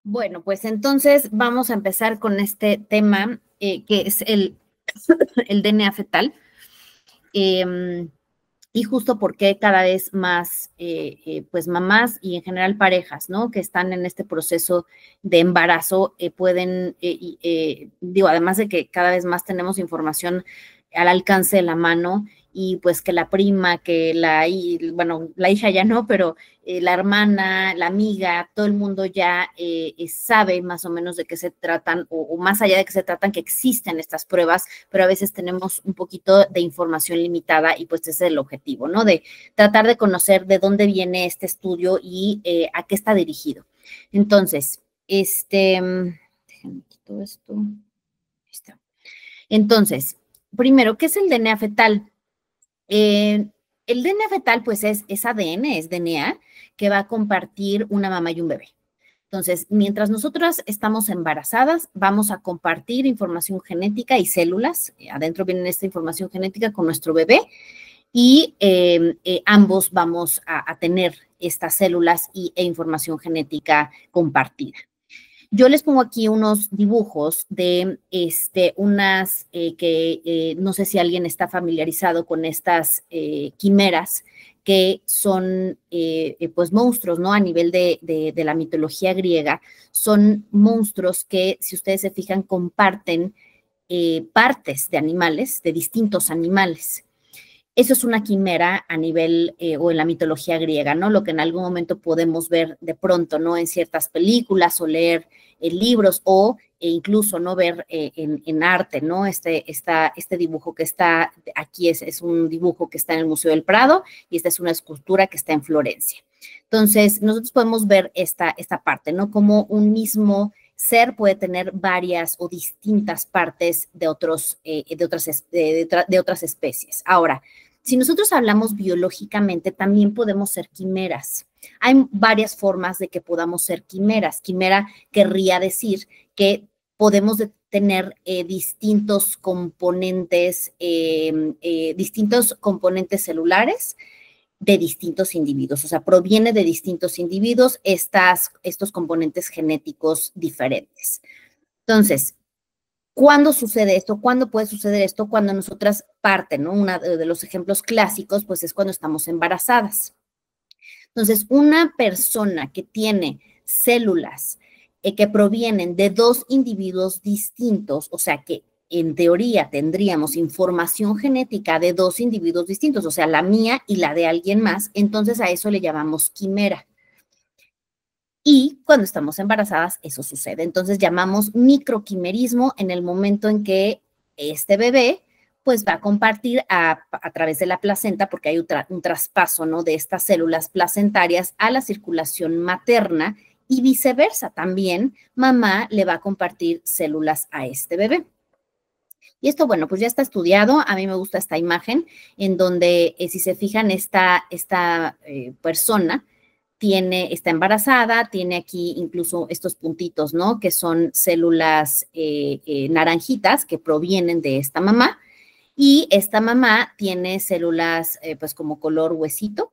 Bueno, pues entonces vamos a empezar con este tema que es el DNA fetal. Y justo porque cada vez más, pues mamás y en general parejas, ¿no? Que están en este proceso de embarazo pueden, digo, además de que cada vez más tenemos información al alcance de la mano y pues que la prima, bueno, la hija ya no, pero la hermana, la amiga, todo el mundo ya sabe más o menos de qué se tratan o más allá de qué se tratan, que existen estas pruebas, pero a veces tenemos un poquito de información limitada y pues ese es el objetivo, ¿no? De tratar de conocer de dónde viene este estudio y a qué está dirigido. Entonces, déjenme quito esto. Ahí está. Entonces, primero, ¿qué es el DNA fetal? El DNA fetal, pues es ADN, es DNA, que va a compartir una mamá y un bebé. Entonces, mientras nosotras estamos embarazadas, vamos a compartir información genética y células. Adentro viene esta información genética con nuestro bebé y ambos vamos a tener estas células e información genética compartida. Yo les pongo aquí unos dibujos de unas que no sé si alguien está familiarizado con estas quimeras que son pues monstruos, ¿no? A nivel de la mitología griega, son monstruos que, si ustedes se fijan, comparten partes de animales, de distintos animales. Eso es una quimera a nivel o en la mitología griega, ¿no? Lo que en algún momento podemos ver de pronto, ¿no? En ciertas películas o leer libros o incluso, ¿no? Ver en arte, ¿no? Este dibujo que está aquí es un dibujo que está en el Museo del Prado y esta es una escultura que está en Florencia. Entonces, nosotros podemos ver esta parte, ¿no? Como un mismo ser puede tener varias o distintas partes de otras especies. Ahora, si nosotros hablamos biológicamente, también podemos ser quimeras. Hay varias formas de que podamos ser quimeras. Quimera querría decir que podemos tener distintos componentes celulares de distintos individuos, o sea, proviene de distintos individuos estos componentes genéticos diferentes. Entonces, ¿cuándo sucede esto? ¿Cuándo puede suceder esto? Cuando nosotras parten, ¿no? Uno de los ejemplos clásicos, pues es cuando estamos embarazadas. Entonces, una persona que tiene células que provienen de dos individuos distintos, o sea, que en teoría tendríamos información genética de dos individuos distintos, o sea, la mía y la de alguien más, entonces a eso le llamamos quimera. Y cuando estamos embarazadas, eso sucede. Entonces llamamos microquimerismo en el momento en que este bebé pues va a compartir a través de la placenta, porque hay un traspaso, ¿no? De estas células placentarias a la circulación materna y viceversa. También mamá le va a compartir células a este bebé. Y esto, bueno, pues ya está estudiado. A mí me gusta esta imagen en donde, si se fijan, esta persona está embarazada, tiene aquí incluso estos puntitos, ¿no? Que son células naranjitas que provienen de esta mamá. Y esta mamá tiene células, pues como color huesito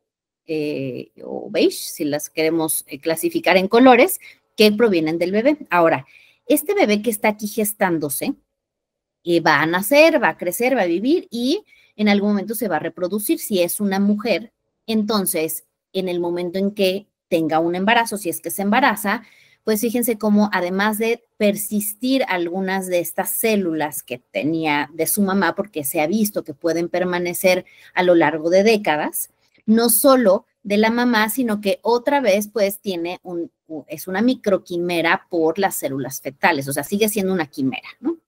o beige, si las queremos clasificar en colores, que provienen del bebé. Ahora, este bebé que está aquí gestándose, va a nacer, va a crecer, va a vivir y en algún momento se va a reproducir. Si es una mujer, entonces en el momento en que tenga un embarazo, si es que se embaraza, pues fíjense cómo además de persistir algunas de estas células que tenía de su mamá, porque se ha visto que pueden permanecer a lo largo de décadas, no solo de la mamá, sino que otra vez pues es una microquimera por las células fetales, o sea, sigue siendo una quimera, ¿no?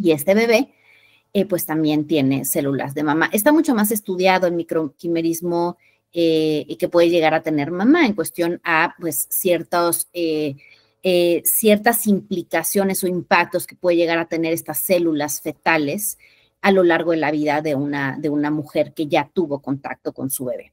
Y este bebé pues también tiene células de mamá. Está mucho más estudiado el microquimerismo que puede llegar a tener mamá en cuestión a pues ciertas implicaciones o impactos que puede llegar a tener estas células fetales a lo largo de la vida de una mujer que ya tuvo contacto con su bebé.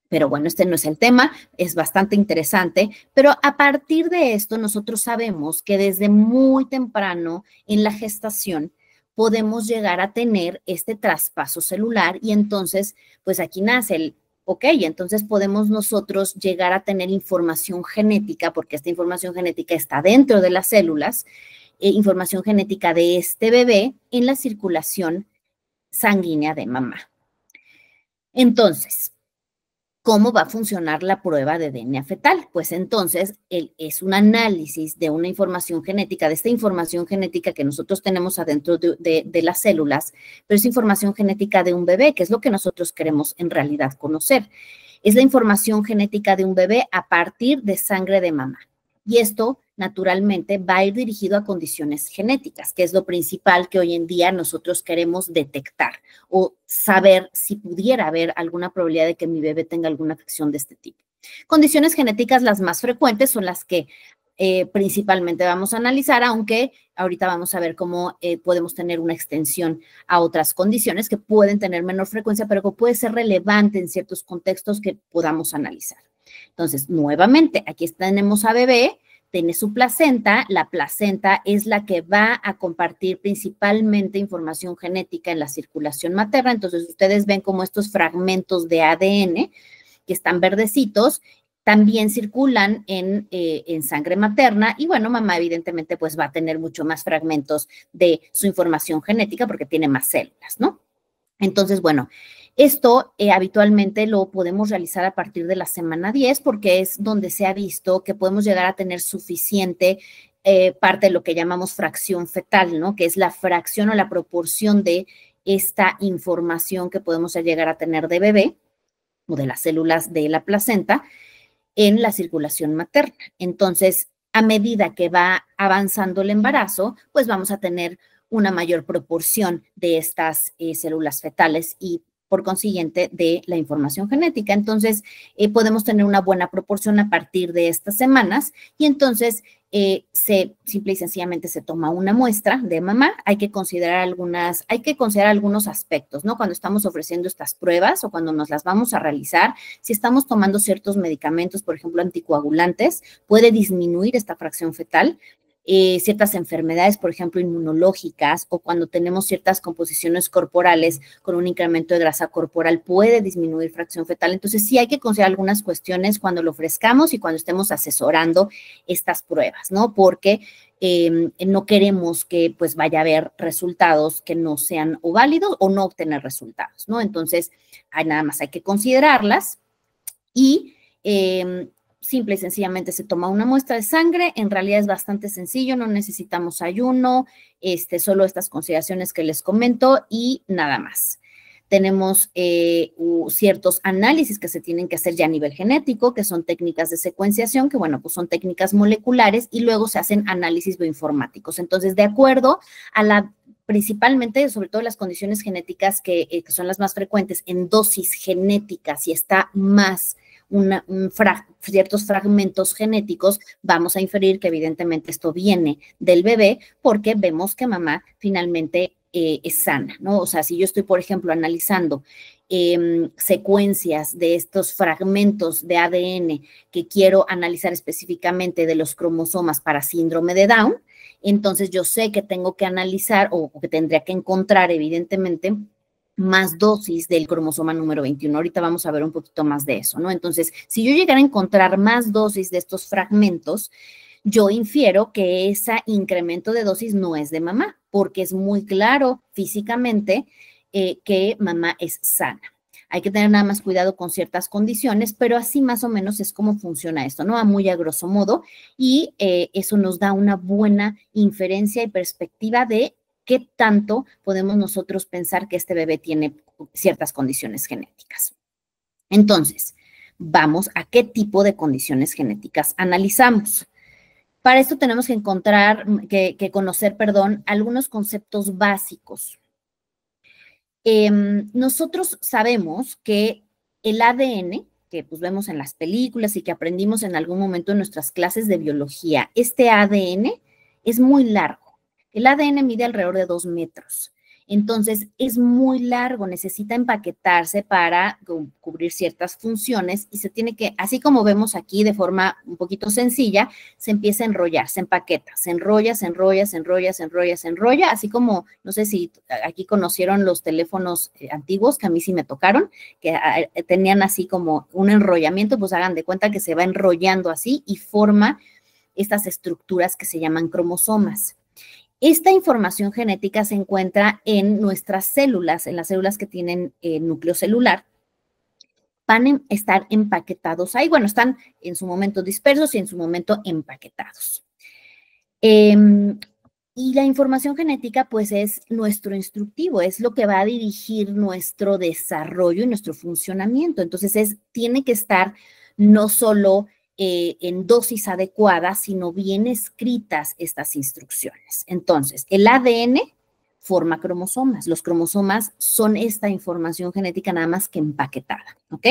Pero bueno, este no es el tema, es bastante interesante, pero a partir de esto nosotros sabemos que desde muy temprano en la gestación podemos llegar a tener este traspaso celular y entonces, pues aquí nace Ok, entonces podemos nosotros llegar a tener información genética, porque esta información genética está dentro de las células, información genética de este bebé en la circulación sanguínea de mamá. Entonces, ¿cómo va a funcionar la prueba de DNA fetal? Pues entonces es un análisis de una información genética, de esta información genética que nosotros tenemos adentro de las células, pero es información genética de un bebé, que es lo que nosotros queremos en realidad conocer. Es la información genética de un bebé a partir de sangre de mamá. Y esto, naturalmente, va a ir dirigido a condiciones genéticas, que es lo principal que hoy en día nosotros queremos detectar o saber si pudiera haber alguna probabilidad de que mi bebé tenga alguna afección de este tipo. Condiciones genéticas las más frecuentes son las que principalmente vamos a analizar, aunque ahorita vamos a ver cómo podemos tener una extensión a otras condiciones que pueden tener menor frecuencia, pero que puede ser relevante en ciertos contextos que podamos analizar. Entonces, nuevamente, aquí tenemos a bebé, tiene su placenta, la placenta es la que va a compartir principalmente información genética en la circulación materna, entonces ustedes ven como estos fragmentos de ADN que están verdecitos, también circulan en sangre materna y bueno, mamá evidentemente pues va a tener mucho más fragmentos de su información genética porque tiene más células, ¿no? Entonces, bueno, esto habitualmente lo podemos realizar a partir de la semana 10 porque es donde se ha visto que podemos llegar a tener suficiente parte de lo que llamamos fracción fetal, ¿no? Que es la fracción o la proporción de esta información que podemos llegar a tener de bebé o de las células de la placenta en la circulación materna. Entonces, a medida que va avanzando el embarazo, pues vamos a tener una mayor proporción de estas células fetales y por consiguiente de la información genética. Entonces, podemos tener una buena proporción a partir de estas semanas y entonces simple y sencillamente se toma una muestra de mamá. Hay que considerar algunos aspectos, ¿no? Cuando estamos ofreciendo estas pruebas o cuando nos las vamos a realizar, si estamos tomando ciertos medicamentos, por ejemplo, anticoagulantes, puede disminuir esta fracción fetal. Ciertas enfermedades, por ejemplo, inmunológicas o cuando tenemos ciertas composiciones corporales con un incremento de grasa corporal puede disminuir fracción fetal. Entonces, sí hay que considerar algunas cuestiones cuando lo ofrezcamos y cuando estemos asesorando estas pruebas, ¿no? Porque no queremos que pues vaya a haber resultados que no sean o válidos o no obtener resultados, ¿no? Entonces, nada más hay que considerarlas y simple y sencillamente se toma una muestra de sangre, en realidad es bastante sencillo, no necesitamos ayuno, solo estas consideraciones que les comento y nada más. Tenemos ciertos análisis que se tienen que hacer ya a nivel genético, que son técnicas de secuenciación, que bueno, pues son técnicas moleculares y luego se hacen análisis bioinformáticos. Entonces, de acuerdo a principalmente, sobre todo las condiciones genéticas que son las más frecuentes en dosis genéticas y está más ciertos fragmentos genéticos, vamos a inferir que evidentemente esto viene del bebé porque vemos que mamá finalmente es sana, ¿no? O sea, si yo estoy, por ejemplo, analizando secuencias de estos fragmentos de ADN que quiero analizar específicamente de los cromosomas para síndrome de Down, entonces yo sé que tengo que analizar o que tendría que encontrar, evidentemente, más dosis del cromosoma número 21. Ahorita vamos a ver un poquito más de eso, ¿no? Entonces, si yo llegara a encontrar más dosis de estos fragmentos, yo infiero que ese incremento de dosis no es de mamá, porque es muy claro físicamente que mamá es sana. Hay que tener nada más cuidado con ciertas condiciones, pero así más o menos es como funciona esto, ¿no? A muy a grosso modo, y eso nos da una buena inferencia y perspectiva de qué tanto podemos nosotros pensar que este bebé tiene ciertas condiciones genéticas. Entonces, vamos a qué tipo de condiciones genéticas analizamos. Para esto tenemos que conocer, algunos conceptos básicos. Nosotros sabemos que el ADN, que pues vemos en las películas y que aprendimos en algún momento en nuestras clases de biología, este ADN es muy largo. El ADN mide alrededor de 2 metros Entonces, es muy largo, necesita empaquetarse para cubrir ciertas funciones y se tiene que, así como vemos aquí de forma un poquito sencilla, se empieza a enrollar, se empaqueta, se enrolla, se enrolla, se enrolla, se enrolla, se enrolla, así como, no sé si aquí conocieron los teléfonos antiguos, que a mí sí me tocaron, que tenían así como un enrollamiento, pues hagan de cuenta que se va enrollando así y forma estas estructuras que se llaman cromosomas. Esta información genética se encuentra en nuestras células, en las células que tienen núcleo celular. Van a estar empaquetados ahí. Bueno, están en su momento dispersos y en su momento empaquetados. Y la información genética, pues, es nuestro instructivo, es lo que va a dirigir nuestro desarrollo y nuestro funcionamiento. Entonces, tiene que estar no solo en dosis adecuadas, sino bien escritas estas instrucciones. Entonces, el ADN forma cromosomas. Los cromosomas son esta información genética nada más que empaquetada, ¿ok?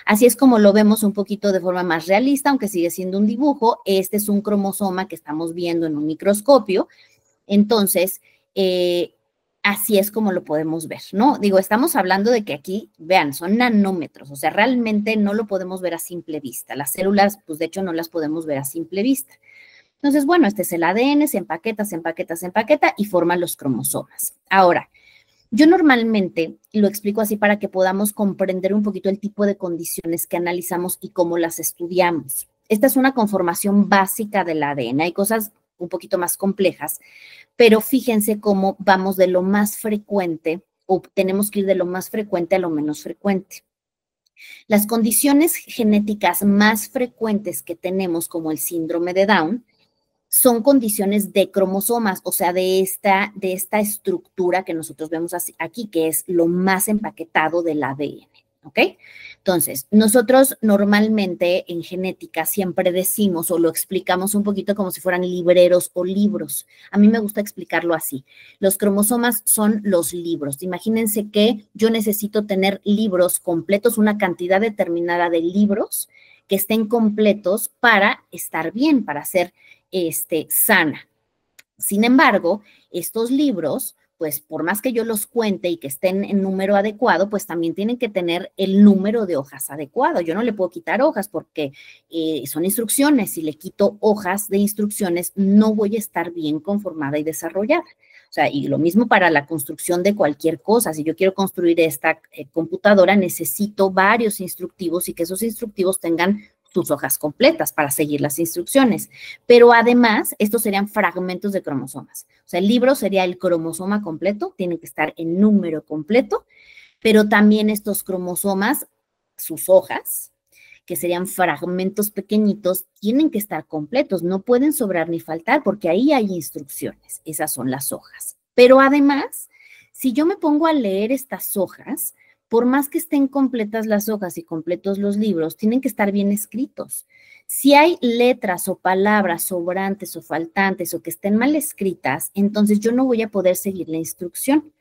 Así es como lo vemos un poquito de forma más realista, aunque sigue siendo un dibujo. Este es un cromosoma que estamos viendo en un microscopio. Entonces, así es como lo podemos ver, ¿no? Digo, estamos hablando de que aquí, vean, son nanómetros, o sea, realmente no lo podemos ver a simple vista. Las células, pues de hecho, no las podemos ver a simple vista. Entonces, bueno, este es el ADN, se empaqueta, se empaqueta, se empaqueta y forma los cromosomas. Ahora, yo normalmente lo explico así para que podamos comprender un poquito el tipo de condiciones que analizamos y cómo las estudiamos. Esta es una conformación básica del ADN. Hay cosas un poquito más complejas, pero fíjense cómo vamos de lo más frecuente o tenemos que ir de lo más frecuente a lo menos frecuente. Las condiciones genéticas más frecuentes que tenemos, como el síndrome de Down, son condiciones de cromosomas, o sea, de esta estructura que nosotros vemos aquí, que es lo más empaquetado del ADN, ¿ok? Entonces, nosotros normalmente en genética siempre decimos o lo explicamos un poquito como si fueran libreros o libros. A mí me gusta explicarlo así. Los cromosomas son los libros. Imagínense que yo necesito tener libros completos, una cantidad determinada de libros que estén completos para estar bien, para ser sana. Sin embargo, estos libros, pues por más que yo los cuente y que estén en número adecuado, pues también tienen que tener el número de hojas adecuado. Yo no le puedo quitar hojas porque son instrucciones. Si le quito hojas de instrucciones, no voy a estar bien conformada y desarrollada. O sea, y lo mismo para la construcción de cualquier cosa. Si yo quiero construir esta computadora, necesito varios instructivos y que esos instructivos tengan sus hojas completas para seguir las instrucciones. Pero además, estos serían fragmentos de cromosomas. O sea, el libro sería el cromosoma completo, tiene que estar en número completo, pero también estos cromosomas, sus hojas, que serían fragmentos pequeñitos, tienen que estar completos, no pueden sobrar ni faltar porque ahí hay instrucciones, esas son las hojas. Pero además, si yo me pongo a leer estas hojas, por más que estén completas las hojas y completos los libros, tienen que estar bien escritos. Si hay letras o palabras sobrantes o faltantes o que estén mal escritas, entonces yo no voy a poder seguir la instrucción.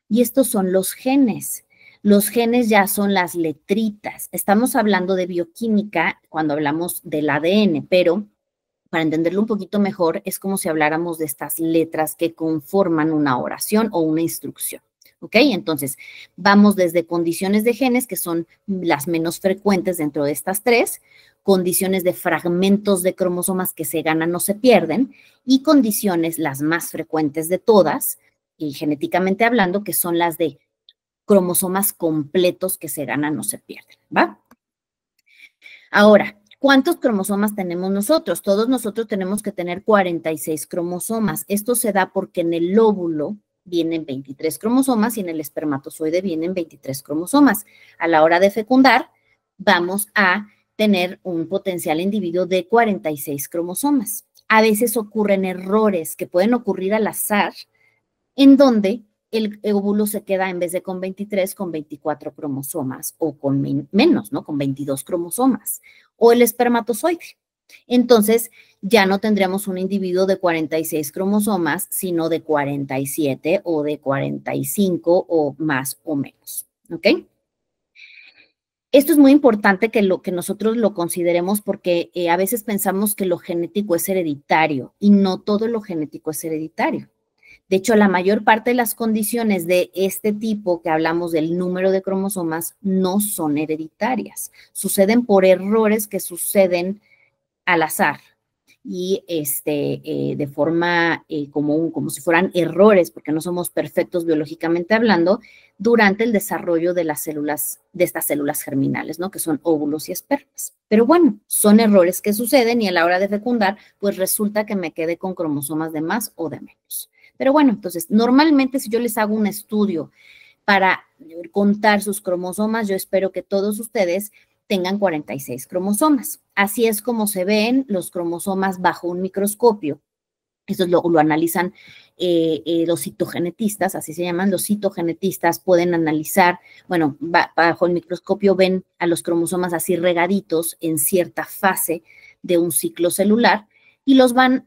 Y estos son los genes. Los genes ya son las letritas. Estamos hablando de bioquímica cuando hablamos del ADN, pero para entenderlo un poquito mejor, es como si habláramos de estas letras que conforman una oración o una instrucción. ¿Ok? Entonces, vamos desde condiciones de genes, que son las menos frecuentes dentro de estas tres, condiciones de fragmentos de cromosomas que se ganan o se pierden, y condiciones, las más frecuentes de todas, y genéticamente hablando, que son las de cromosomas completos que se ganan o se pierden, ¿va? Ahora, ¿cuántos cromosomas tenemos nosotros? Todos nosotros tenemos que tener 46 cromosomas. Esto se da porque en el óvulo vienen 23 cromosomas y en el espermatozoide vienen 23 cromosomas. A la hora de fecundar, vamos a tener un potencial individuo de 46 cromosomas. A veces ocurren errores que pueden ocurrir al azar, en donde el óvulo se queda en vez de con 23, con 24 cromosomas o con menos, ¿no? Con 22 cromosomas. O el espermatozoide. Entonces, ya no tendríamos un individuo de 46 cromosomas, sino de 47 o de 45 o más o menos, ¿ok? Esto es muy importante que nosotros lo consideremos porque a veces pensamos que lo genético es hereditario y no todo lo genético es hereditario. De hecho, la mayor parte de las condiciones de este tipo que hablamos del número de cromosomas no son hereditarias. Suceden por errores que suceden al azar y de forma como si fueran errores, porque no somos perfectos biológicamente hablando, durante el desarrollo de las células, de estas células germinales, ¿no? Que son óvulos y espermas. Pero bueno, son errores que suceden y a la hora de fecundar, pues resulta que me quedé con cromosomas de más o de menos. Pero bueno, entonces, normalmente si yo les hago un estudio para contar sus cromosomas, yo espero que todos ustedes tengan 46 cromosomas. Así es como se ven los cromosomas bajo un microscopio. Eso lo analizan los citogenetistas, así se llaman, los citogenetistas pueden analizar, bueno, bajo el microscopio ven a los cromosomas así regaditos en cierta fase de un ciclo celular y los van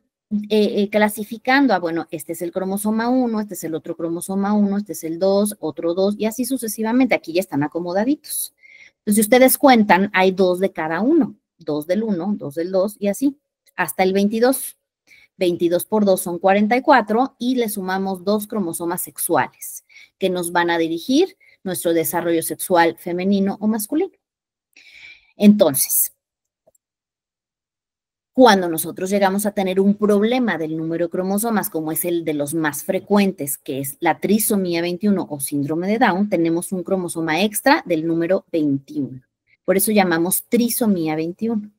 clasificando a, bueno, este es el cromosoma 1, este es el otro cromosoma 1, este es el 2, otro 2 y así sucesivamente, aquí ya están acomodaditos. Entonces, si ustedes cuentan, hay 2 de cada uno, 2 del 1, 2 del 2 y así, hasta el 22. 22 por 2 son 44 y le sumamos 2 cromosomas sexuales que nos van a dirigir nuestro desarrollo sexual femenino o masculino. Entonces, cuando nosotros llegamos a tener un problema del número de cromosomas, como es el de los más frecuentes, que es la trisomía 21 o síndrome de Down, tenemos un cromosoma extra del número 21. Por eso llamamos trisomía 21.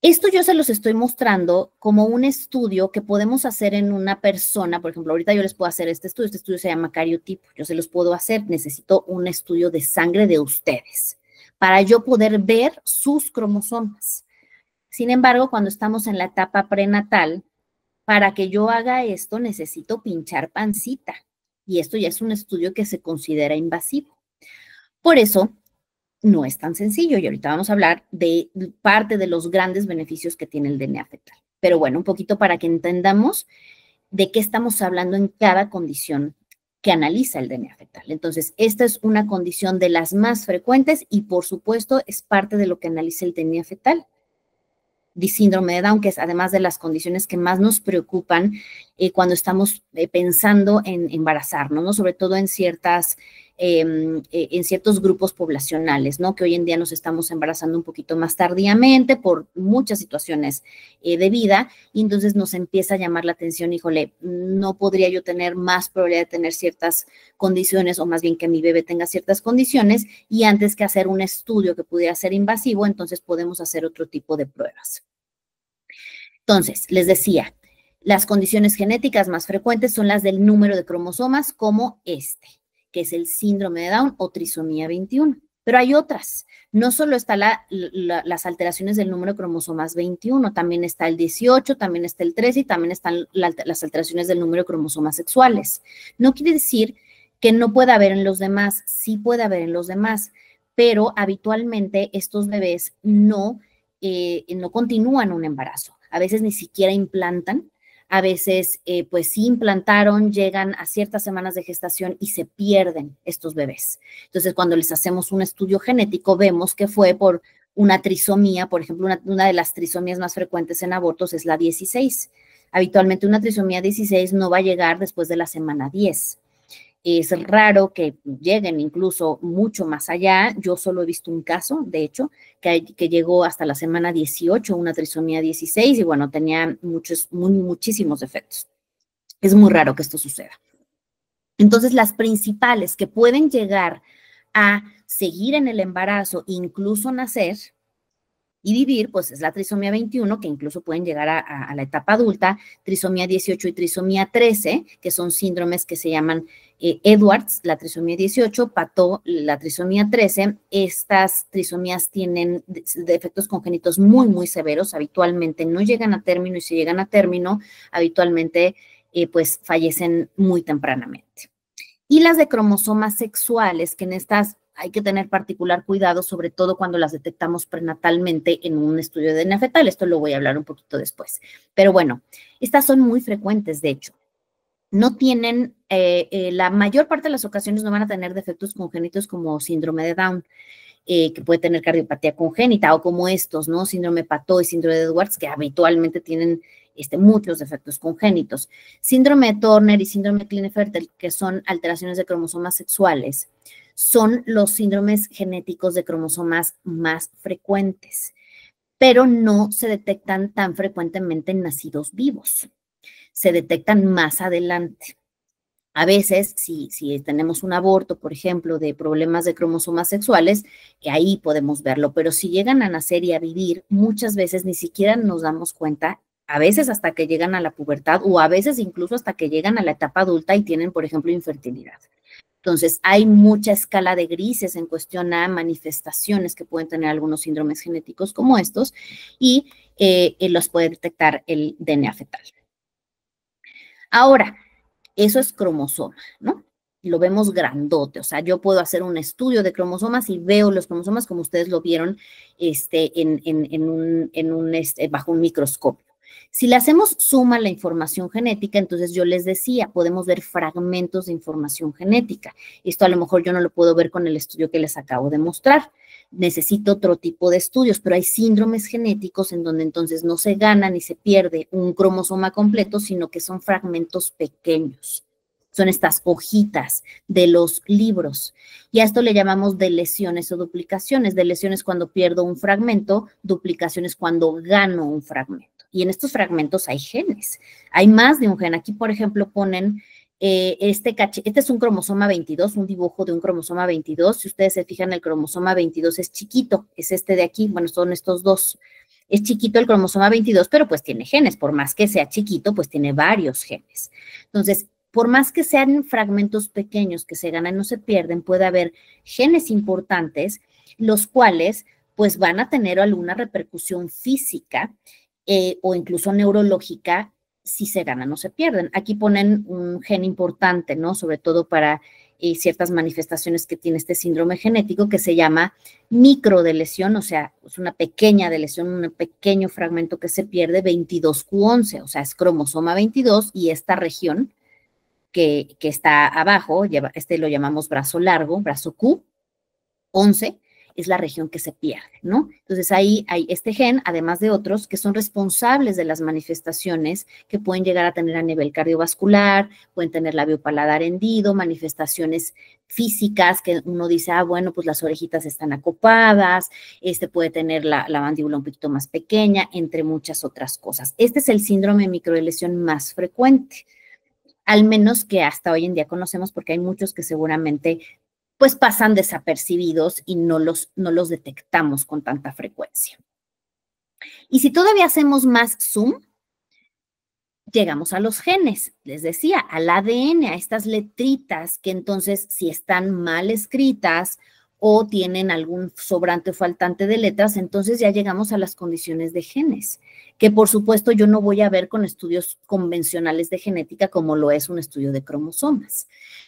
Esto yo se los estoy mostrando como un estudio que podemos hacer en una persona. Por ejemplo, ahorita yo les puedo hacer este estudio se llama cariotipo. Yo se los puedo hacer, necesito un estudio de sangre de ustedes para yo poder ver sus cromosomas. Sin embargo, cuando estamos en la etapa prenatal, para que yo haga esto necesito pinchar pancita y esto ya es un estudio que se considera invasivo. Por eso, no es tan sencillo y ahorita vamos a hablar de parte de los grandes beneficios que tiene el DNA fetal. Pero bueno, un poquito para que entendamos de qué estamos hablando en cada condición que analiza el DNA fetal. Entonces, esta es una condición de las más frecuentes y por supuesto es parte de lo que analiza el DNA fetal. De síndrome de Down, que es además de las condiciones que más nos preocupan cuando estamos pensando en embarazarnos, ¿no? Sobre todo en ciertos grupos poblacionales, ¿no? Que hoy en día nos estamos embarazando un poquito más tardíamente por muchas situaciones de vida y entonces nos empieza a llamar la atención, híjole, no podría yo tener más probabilidad de tener ciertas condiciones o más bien que mi bebé tenga ciertas condiciones y antes que hacer un estudio que pudiera ser invasivo, entonces podemos hacer otro tipo de pruebas. Entonces, les decía, las condiciones genéticas más frecuentes son las del número de cromosomas como este, que es el síndrome de Down o trisomía 21. Pero hay otras. No solo están las alteraciones del número de cromosomas 21, también está el 18, también está el 13 y también están las alteraciones del número de cromosomas sexuales. No quiere decir que no pueda haber en los demás, sí puede haber en los demás, pero habitualmente estos bebés no continúan un embarazo. A veces ni siquiera implantan, a veces pues sí implantaron, llegan a ciertas semanas de gestación y se pierden estos bebés. Entonces, cuando les hacemos un estudio genético, vemos que fue por una trisomía, por ejemplo, una de las trisomías más frecuentes en abortos es la 16. Habitualmente una trisomía 16 no va a llegar después de la semana 10. Es raro que lleguen incluso mucho más allá. Yo solo he visto un caso, de hecho, que llegó hasta la semana 18, una trisomía 16, y bueno, tenía muchísimos defectos. Es muy raro que esto suceda. Entonces, las principales que pueden llegar a seguir en el embarazo, incluso nacer y vivir, pues es la trisomía 21, que incluso pueden llegar a la etapa adulta, trisomía 18 y trisomía 13, que son síndromes que se llaman Edwards, la trisomía 18, Patot, la trisomía 13. Estas trisomías tienen defectos congénitos muy, muy severos, habitualmente no llegan a término y si llegan a término, habitualmente pues fallecen muy tempranamente. Y las de cromosomas sexuales, que en estas hay que tener particular cuidado, sobre todo cuando las detectamos prenatalmente en un estudio de DNA fetal. Esto lo voy a hablar un poquito después. Pero bueno, estas son muy frecuentes, de hecho. No tienen, la mayor parte de las ocasiones no van a tener defectos congénitos como síndrome de Down, que puede tener cardiopatía congénita o como estos, ¿no? Síndrome Patot y síndrome de Edwards, que habitualmente tienen muchos defectos congénitos. Síndrome de Turner y síndrome de Klinefelter, que son alteraciones de cromosomas sexuales, son los síndromes genéticos de cromosomas más frecuentes, pero no se detectan tan frecuentemente en nacidos vivos. Se detectan más adelante. A veces, si tenemos un aborto, por ejemplo, de problemas de cromosomas sexuales, que ahí podemos verlo, pero si llegan a nacer y a vivir, muchas veces ni siquiera nos damos cuenta, a veces hasta que llegan a la pubertad o a veces incluso hasta que llegan a la etapa adulta y tienen, por ejemplo, infertilidad. Entonces, hay mucha escala de grises en cuestión a manifestaciones que pueden tener algunos síndromes genéticos como estos y los puede detectar el DNA fetal. Ahora, eso es cromosoma, ¿no? Lo vemos grandote, o sea, yo puedo hacer un estudio de cromosomas y veo los cromosomas como ustedes lo vieron bajo un microscopio. Si le hacemos suma a la información genética, entonces yo les decía, podemos ver fragmentos de información genética. Esto a lo mejor yo no lo puedo ver con el estudio que les acabo de mostrar. Necesito otro tipo de estudios, pero hay síndromes genéticos en donde entonces no se gana ni se pierde un cromosoma completo, sino que son fragmentos pequeños. Son estas hojitas de los libros. Y a esto le llamamos deleciones o duplicaciones. Deleciones cuando pierdo un fragmento, duplicaciones cuando gano un fragmento. Y en estos fragmentos hay genes. Hay más de un gen. Aquí, por ejemplo, ponen este es un cromosoma 22, un dibujo de un cromosoma 22. Si ustedes se fijan, el cromosoma 22 es chiquito, es este de aquí, bueno, son estos dos. Es chiquito el cromosoma 22, pero pues tiene genes. Por más que sea chiquito, pues tiene varios genes. Entonces, por más que sean fragmentos pequeños que se ganan, no se pierden, puede haber genes importantes, los cuales pues van a tener alguna repercusión física o incluso neurológica si se ganan o se pierden. Aquí ponen un gen importante, ¿no? Sobre todo para ciertas manifestaciones que tiene este síndrome genético que se llama microdeleción, o sea, es una pequeña deleción, un pequeño fragmento que se pierde, 22q11, o sea, es cromosoma 22 y esta región que está abajo, lo llamamos brazo largo, brazo Q, 11, es la región que se pierde, ¿no? Entonces ahí hay este gen, además de otros, que son responsables de las manifestaciones que pueden llegar a tener a nivel cardiovascular, pueden tener labio paladar hendido, manifestaciones físicas que uno dice, bueno, pues las orejitas están acopadas, puede tener la mandíbula un poquito más pequeña, entre muchas otras cosas. Este es el síndrome de microlesión más frecuente, al menos que hasta hoy en día conocemos, porque hay muchos que seguramente pues pasan desapercibidos y no los detectamos con tanta frecuencia. Y si todavía hacemos más zoom, llegamos a los genes, les decía, al ADN, a estas letritas que entonces si están mal escritas o tienen algún sobrante o faltante de letras, entonces ya llegamos a las condiciones de genes, que por supuesto yo no voy a ver con estudios convencionales de genética como lo es un estudio de cromosomas.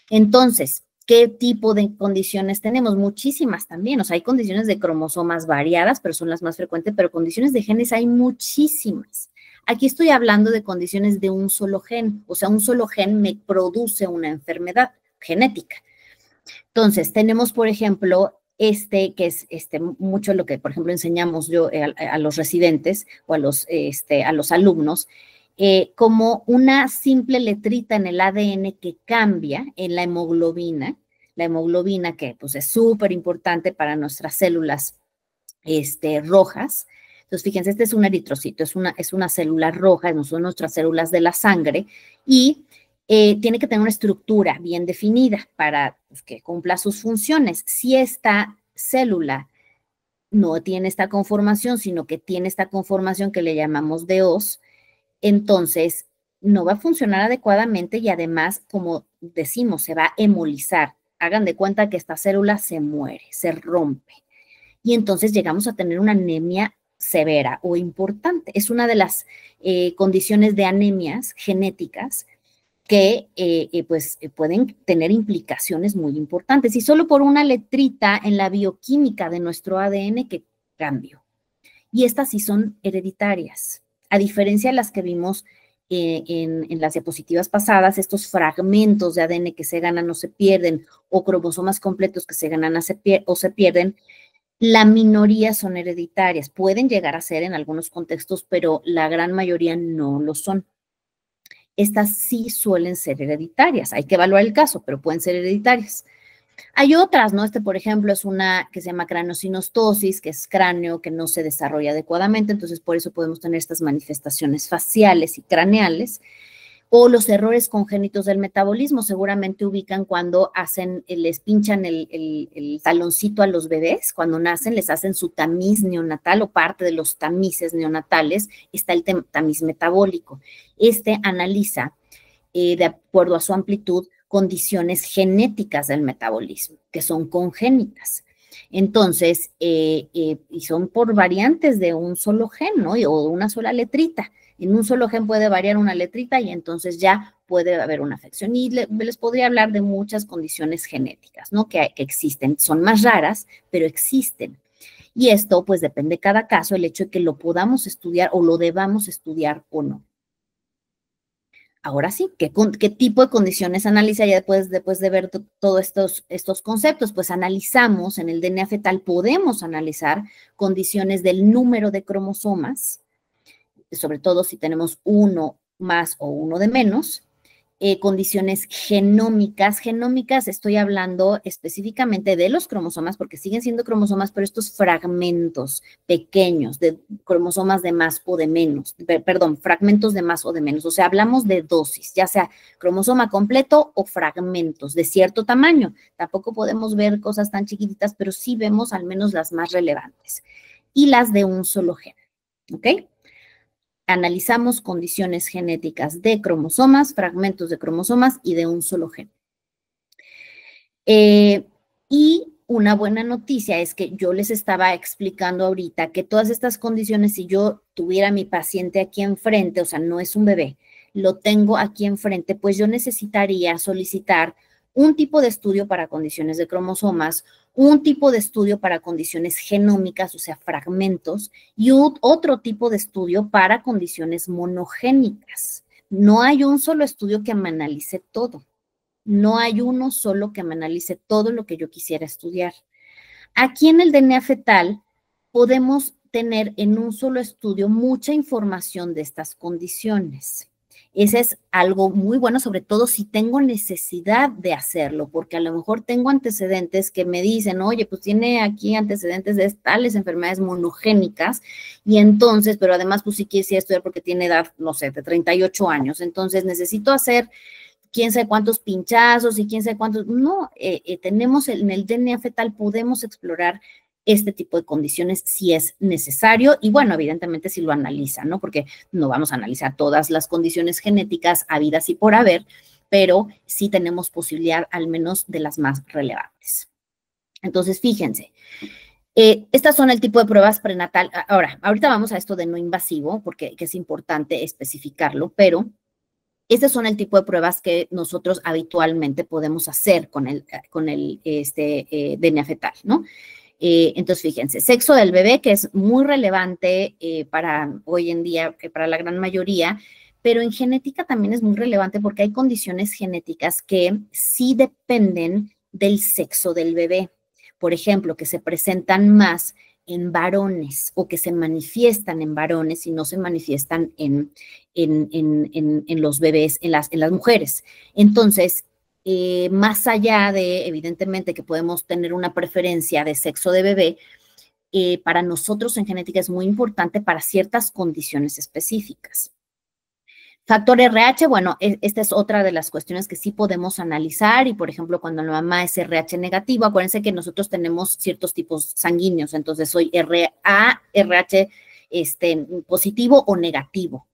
Entonces, ¿qué tipo de condiciones tenemos? Muchísimas también, o sea, hay condiciones de cromosomas variadas, pero son las más frecuentes, pero condiciones de genes hay muchísimas. Aquí estoy hablando de condiciones de un solo gen, o sea, un solo gen me produce una enfermedad genética. Entonces, tenemos, por ejemplo, que es mucho lo que, por ejemplo, enseñamos yo a los residentes o a los alumnos, como una simple letrita en el ADN que cambia en la hemoglobina que pues es súper importante para nuestras células rojas. Entonces, fíjense, este es un eritrocito, es una célula roja, son nuestras células de la sangre y tiene que tener una estructura bien definida para pues, que cumpla sus funciones. Si esta célula no tiene esta conformación, sino que tiene esta conformación que le llamamos de Os, entonces no va a funcionar adecuadamente y además, como decimos, se va a hemolizar. Hagan de cuenta que esta célula se muere, se rompe. Y entonces llegamos a tener una anemia severa o importante. Es una de las condiciones de anemias genéticas que pueden tener implicaciones muy importantes. Y solo por una letrita en la bioquímica de nuestro ADN que cambió. Y estas sí son hereditarias, a diferencia de las que vimos en las diapositivas pasadas, estos fragmentos de ADN que se ganan o se pierden, o cromosomas completos que se ganan o se pierden, La minoría son hereditarias, pueden llegar a ser en algunos contextos, pero la gran mayoría no lo son. Estas sí suelen ser hereditarias, hay que evaluar el caso, pero pueden ser hereditarias. Hay otras, ¿no? Por ejemplo, es una que se llama craneosinostosis, que es cráneo que no se desarrolla adecuadamente, entonces por eso podemos tener estas manifestaciones faciales y craneales. O los errores congénitos del metabolismo, seguramente ubican cuando les pinchan el taloncito a los bebés, cuando nacen, les hacen su tamiz neonatal o parte de los tamices neonatales, está el tamiz metabólico. Analiza, de acuerdo a su amplitud, condiciones genéticas del metabolismo, que son congénitas. Entonces, y son por variantes de un solo gen, ¿no? O de una sola letrita. En un solo gen puede variar una letrita y entonces ya puede haber una afección. Y les podría hablar de muchas condiciones genéticas, ¿no? Que existen. Son más raras, pero existen. Y esto, pues, depende de cada caso, el hecho de que lo podamos estudiar o lo debamos estudiar o no. Ahora sí, ¿qué tipo de condiciones analiza ya después de ver todos estos conceptos? Pues analizamos en el DNA fetal, podemos analizar condiciones del número de cromosomas, sobre todo si tenemos uno más o uno de menos, condiciones genómicas. Genómicas, estoy hablando específicamente de los cromosomas, porque siguen siendo cromosomas, pero estos fragmentos pequeños de cromosomas de más o de menos, perdón, fragmentos de más o de menos. O sea, hablamos de dosis, ya sea cromosoma completo o fragmentos de cierto tamaño. Tampoco podemos ver cosas tan chiquititas, pero sí vemos al menos las más relevantes. Y las de un solo gen, ¿ok? Analizamos condiciones genéticas de cromosomas, fragmentos de cromosomas y de un solo gen. Y una buena noticia es que yo les estaba explicando ahorita que todas estas condiciones, si yo tuviera a mi paciente aquí enfrente, o sea, no es un bebé, lo tengo aquí enfrente, pues yo necesitaría solicitar un tipo de estudio para condiciones de cromosomas, un tipo de estudio para condiciones genómicas, o sea, fragmentos, y otro tipo de estudio para condiciones monogénicas. No hay un solo estudio que me analice todo. No hay uno solo que me analice todo lo que yo quisiera estudiar. Aquí en el DNA fetal podemos tener en un solo estudio mucha información de estas condiciones. Ese es algo muy bueno, sobre todo si tengo necesidad de hacerlo, porque a lo mejor tengo antecedentes que me dicen, oye, pues tiene aquí antecedentes de tales enfermedades monogénicas, y entonces, pero además, pues sí quisiera estudiar porque tiene edad, no sé, de 38 años, entonces necesito hacer quién sabe cuántos pinchazos y quién sabe cuántos. No, tenemos en el DNA fetal, podemos explorar este tipo de condiciones si es necesario y bueno, evidentemente si lo analizan, ¿no? Porque no vamos a analizar todas las condiciones genéticas habidas y por haber, pero sí tenemos posibilidad al menos de las más relevantes. Entonces, fíjense, estas son el tipo de pruebas prenatal. Ahora, ahorita vamos a esto de no invasivo, porque es importante especificarlo, pero estos son el tipo de pruebas que nosotros habitualmente podemos hacer con el DNA fetal, ¿no? Entonces, fíjense, sexo del bebé, que es muy relevante para hoy en día, para la gran mayoría, pero en genética también es muy relevante porque hay condiciones genéticas que sí dependen del sexo del bebé. Por ejemplo, que se presentan más en varones o que se manifiestan en varones y no se manifiestan en los bebés, en las mujeres. Entonces, más allá de, evidentemente, que podemos tener una preferencia de sexo de bebé, para nosotros en genética es muy importante para ciertas condiciones específicas. Factor RH, bueno, esta es otra de las cuestiones que sí podemos analizar y, por ejemplo, cuando la mamá es RH negativo, acuérdense que nosotros tenemos ciertos tipos sanguíneos, entonces soy RH positivo o negativo,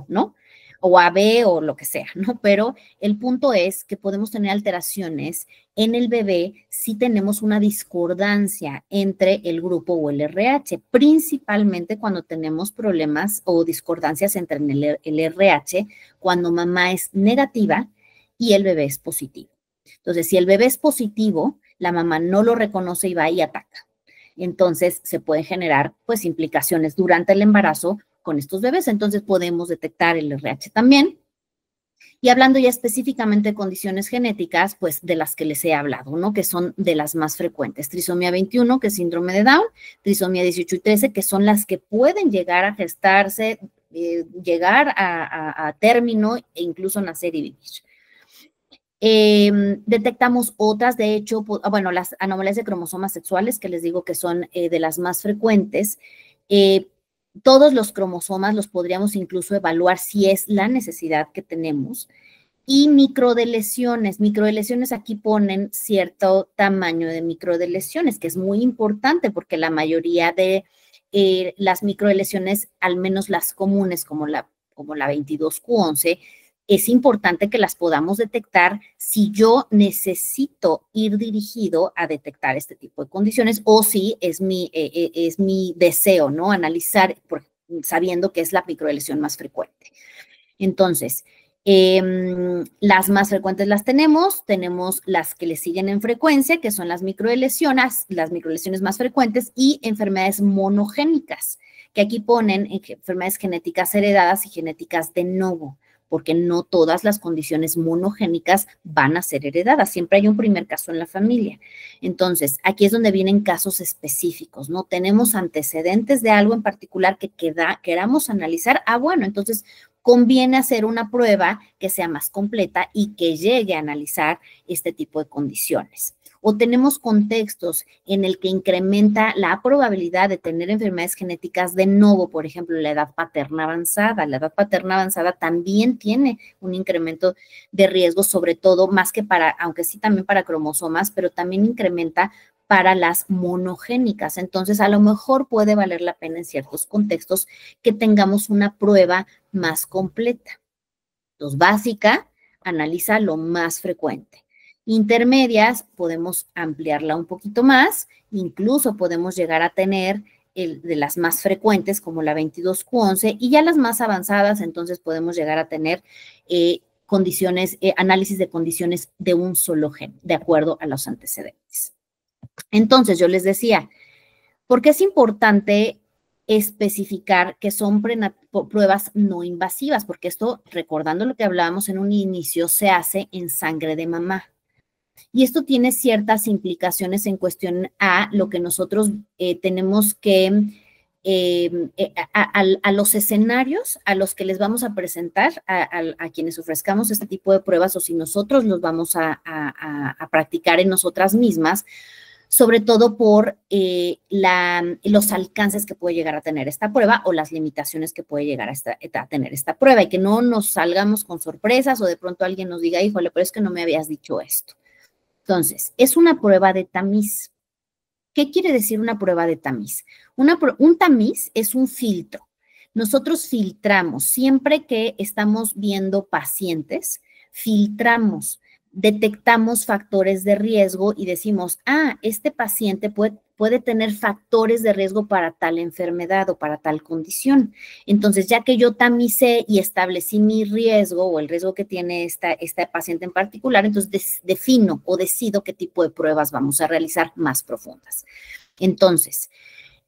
¿no? O AB o lo que sea, ¿no? Pero el punto es que podemos tener alteraciones en el bebé si tenemos una discordancia entre el grupo o el RH, principalmente cuando tenemos problemas o discordancias entre el RH, cuando mamá es negativa y el bebé es positivo. Entonces, si el bebé es positivo, la mamá no lo reconoce y va y ataca. Entonces, se pueden generar, pues, implicaciones durante el embarazo con estos bebés. Entonces, podemos detectar el RH también. Y hablando ya específicamente de condiciones genéticas, pues de las que les he hablado, ¿no? Que son de las más frecuentes. Trisomía 21, que es síndrome de Down, trisomía 18 y 13, que son las que pueden llegar a gestarse, llegar a término e incluso nacer y vivir. Detectamos otras, de hecho, bueno, las anomalías de cromosomas sexuales, que les digo que son de las más frecuentes. Todos los cromosomas los podríamos incluso evaluar si es la necesidad que tenemos. Y microdeleciones. Microdeleciones aquí ponen cierto tamaño de microdeleciones, que es muy importante porque la mayoría de las microdeleciones, al menos las comunes como la 22q11, es importante que las podamos detectar si yo necesito ir dirigido a detectar este tipo de condiciones o si es mi deseo, ¿no? Analizar sabiendo que es la microdeleción más frecuente. Entonces, las más frecuentes las tenemos las que le siguen en frecuencia, que son las microlesiones más frecuentes y enfermedades monogénicas, que aquí ponen enfermedades genéticas heredadas y genéticas de novo, porque no todas las condiciones monogénicas van a ser heredadas, siempre hay un primer caso en la familia. Entonces, aquí es donde vienen casos específicos, ¿no? Tenemos antecedentes de algo en particular que queramos analizar, bueno, entonces conviene hacer una prueba que sea más completa y que llegue a analizar este tipo de condiciones. O tenemos contextos en el que incrementa la probabilidad de tener enfermedades genéticas de novo, por ejemplo, la edad paterna avanzada. La edad paterna avanzada también tiene un incremento de riesgo, sobre todo más que aunque sí también para cromosomas, pero también incrementa para las monogénicas. Entonces, a lo mejor puede valer la pena en ciertos contextos que tengamos una prueba más completa. Entonces, básica, analiza lo más frecuente. Intermedias, podemos ampliarla un poquito más, incluso podemos llegar a tener de las más frecuentes como la 22q11 y ya las más avanzadas, entonces podemos llegar a tener análisis de condiciones de un solo gen, de acuerdo a los antecedentes. Entonces, yo les decía, ¿por qué es importante especificar que son pruebas no invasivas? Porque esto, recordando lo que hablábamos en un inicio, se hace en sangre de mamá. Y esto tiene ciertas implicaciones en cuestión a lo que nosotros tenemos que, a los escenarios a los que les vamos a presentar a quienes ofrezcamos este tipo de pruebas o si nosotros los vamos a practicar en nosotras mismas, sobre todo por los alcances que puede llegar a tener esta prueba o las limitaciones que puede llegar a tener esta prueba y que no nos salgamos con sorpresas o de pronto alguien nos diga, híjole, pero es que no me habías dicho esto. Entonces, es una prueba de tamiz. ¿Qué quiere decir una prueba de tamiz? Un tamiz es un filtro. Nosotros filtramos, siempre que estamos viendo pacientes, filtramos, detectamos factores de riesgo y decimos, este paciente puede tener factores de riesgo para tal enfermedad o para tal condición. Entonces, ya que yo tamicé y establecí mi riesgo o el riesgo que tiene esta paciente en particular, entonces defino o decido qué tipo de pruebas vamos a realizar más profundas. Entonces,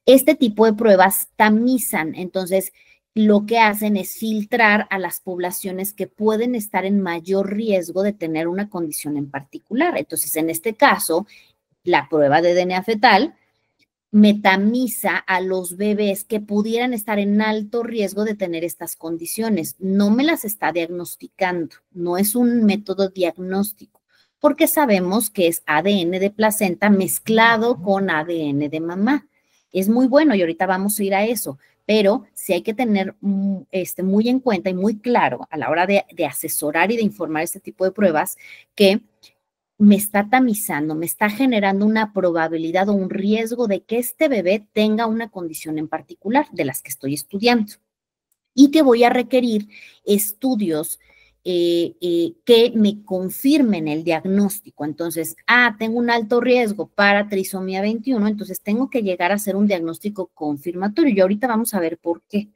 este tipo de pruebas tamizan, entonces lo que hacen es filtrar a las poblaciones que pueden estar en mayor riesgo de tener una condición en particular. Entonces, en este caso, la prueba de DNA fetal me tamiza a los bebés que pudieran estar en alto riesgo de tener estas condiciones. No me las está diagnosticando, no es un método diagnóstico, porque sabemos que es ADN de placenta mezclado con ADN de mamá. Es muy bueno y ahorita vamos a ir a eso, pero sí hay que tener muy en cuenta y muy claro a la hora de asesorar y de informar este tipo de pruebas que me está tamizando, me está generando una probabilidad o un riesgo de que este bebé tenga una condición en particular de las que estoy estudiando y que voy a requerir estudios que me confirmen el diagnóstico. Entonces, tengo un alto riesgo para trisomía 21, entonces tengo que llegar a hacer un diagnóstico confirmatorio y ahorita vamos a ver por qué.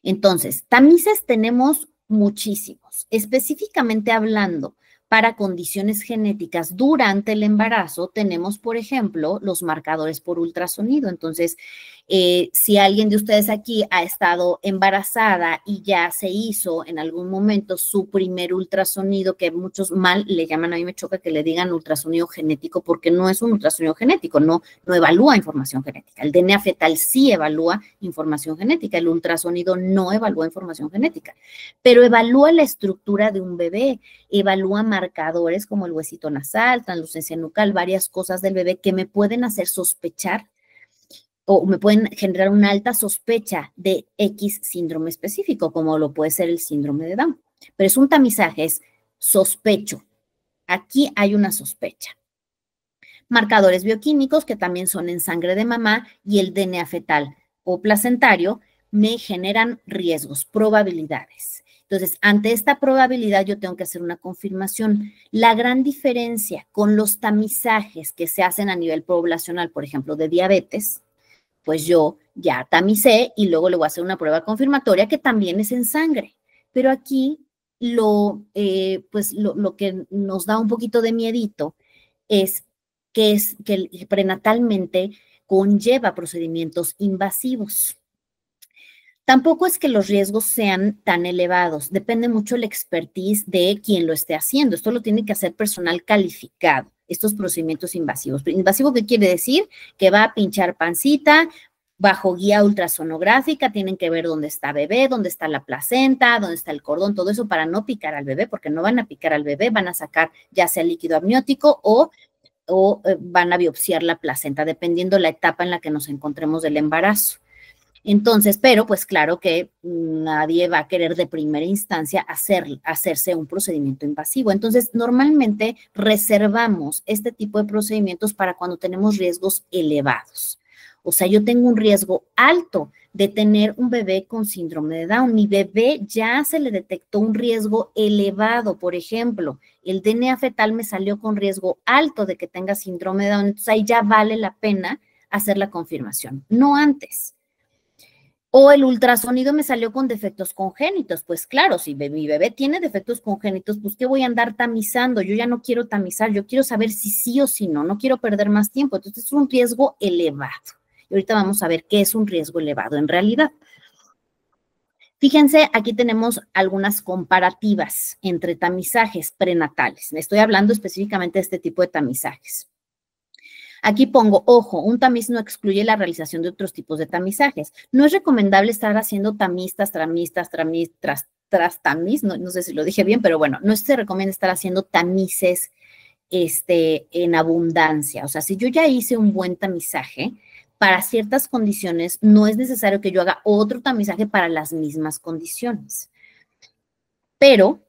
Entonces, tamices tenemos muchísimos, específicamente hablando para condiciones genéticas durante el embarazo, tenemos, por ejemplo, los marcadores por ultrasonido. Entonces, Si alguien de ustedes aquí ha estado embarazada y ya se hizo en algún momento su primer ultrasonido, que muchos mal le llaman, a mí me choca que le digan ultrasonido genético porque no es un ultrasonido genético, no evalúa información genética. El DNA fetal sí evalúa información genética, el ultrasonido no evalúa información genética, pero evalúa la estructura de un bebé, evalúa marcadores como el huesito nasal, translucencia nucal, varias cosas del bebé que me pueden hacer sospechar o me pueden generar una alta sospecha de X síndrome específico, como lo puede ser el síndrome de Down. Pero es un tamizaje, es sospecho. Aquí hay una sospecha. Marcadores bioquímicos que también son en sangre de mamá y el DNA fetal o placentario me generan riesgos, probabilidades. Entonces, ante esta probabilidad yo tengo que hacer una confirmación. La gran diferencia con los tamizajes que se hacen a nivel poblacional, por ejemplo, de diabetes, pues yo ya tamicé y luego le voy a hacer una prueba confirmatoria que también es en sangre. Pero aquí pues lo que nos da un poquito de miedito es que prenatalmente conlleva procedimientos invasivos. Tampoco es que los riesgos sean tan elevados, depende mucho la expertise de quien lo esté haciendo. Esto lo tiene que hacer personal calificado, estos procedimientos invasivos. ¿Invasivo qué quiere decir? Que va a pinchar pancita, bajo guía ultrasonográfica, tienen que ver dónde está bebé, dónde está la placenta, dónde está el cordón, todo eso para no picar al bebé, porque no van a picar al bebé, van a sacar ya sea líquido amniótico o van a biopsiar la placenta, dependiendo la etapa en la que nos encontremos del embarazo. Entonces, pero pues claro que nadie va a querer de primera instancia hacerse un procedimiento invasivo. Entonces, normalmente reservamos este tipo de procedimientos para cuando tenemos riesgos elevados. O sea, yo tengo un riesgo alto de tener un bebé con síndrome de Down. Mi bebé ya se le detectó un riesgo elevado, por ejemplo, el DNA fetal me salió con riesgo alto de que tenga síndrome de Down. Entonces, ahí ya vale la pena hacer la confirmación, no antes. O el ultrasonido me salió con defectos congénitos. Pues claro, si mi bebé tiene defectos congénitos, pues ¿qué voy a andar tamizando? Yo ya no quiero tamizar, yo quiero saber si sí o si no, no quiero perder más tiempo. Entonces es un riesgo elevado. Y ahorita vamos a ver qué es un riesgo elevado en realidad. Fíjense, aquí tenemos algunas comparativas entre tamizajes prenatales. Estoy hablando específicamente de este tipo de tamizajes. Aquí pongo, ojo, un tamiz no excluye la realización de otros tipos de tamizajes. No es recomendable estar haciendo tamiz tras tamiz, no sé si lo dije bien, pero bueno, no se recomienda estar haciendo tamices en abundancia. O sea, si yo ya hice un buen tamizaje, para ciertas condiciones no es necesario que yo haga otro tamizaje para las mismas condiciones. Pero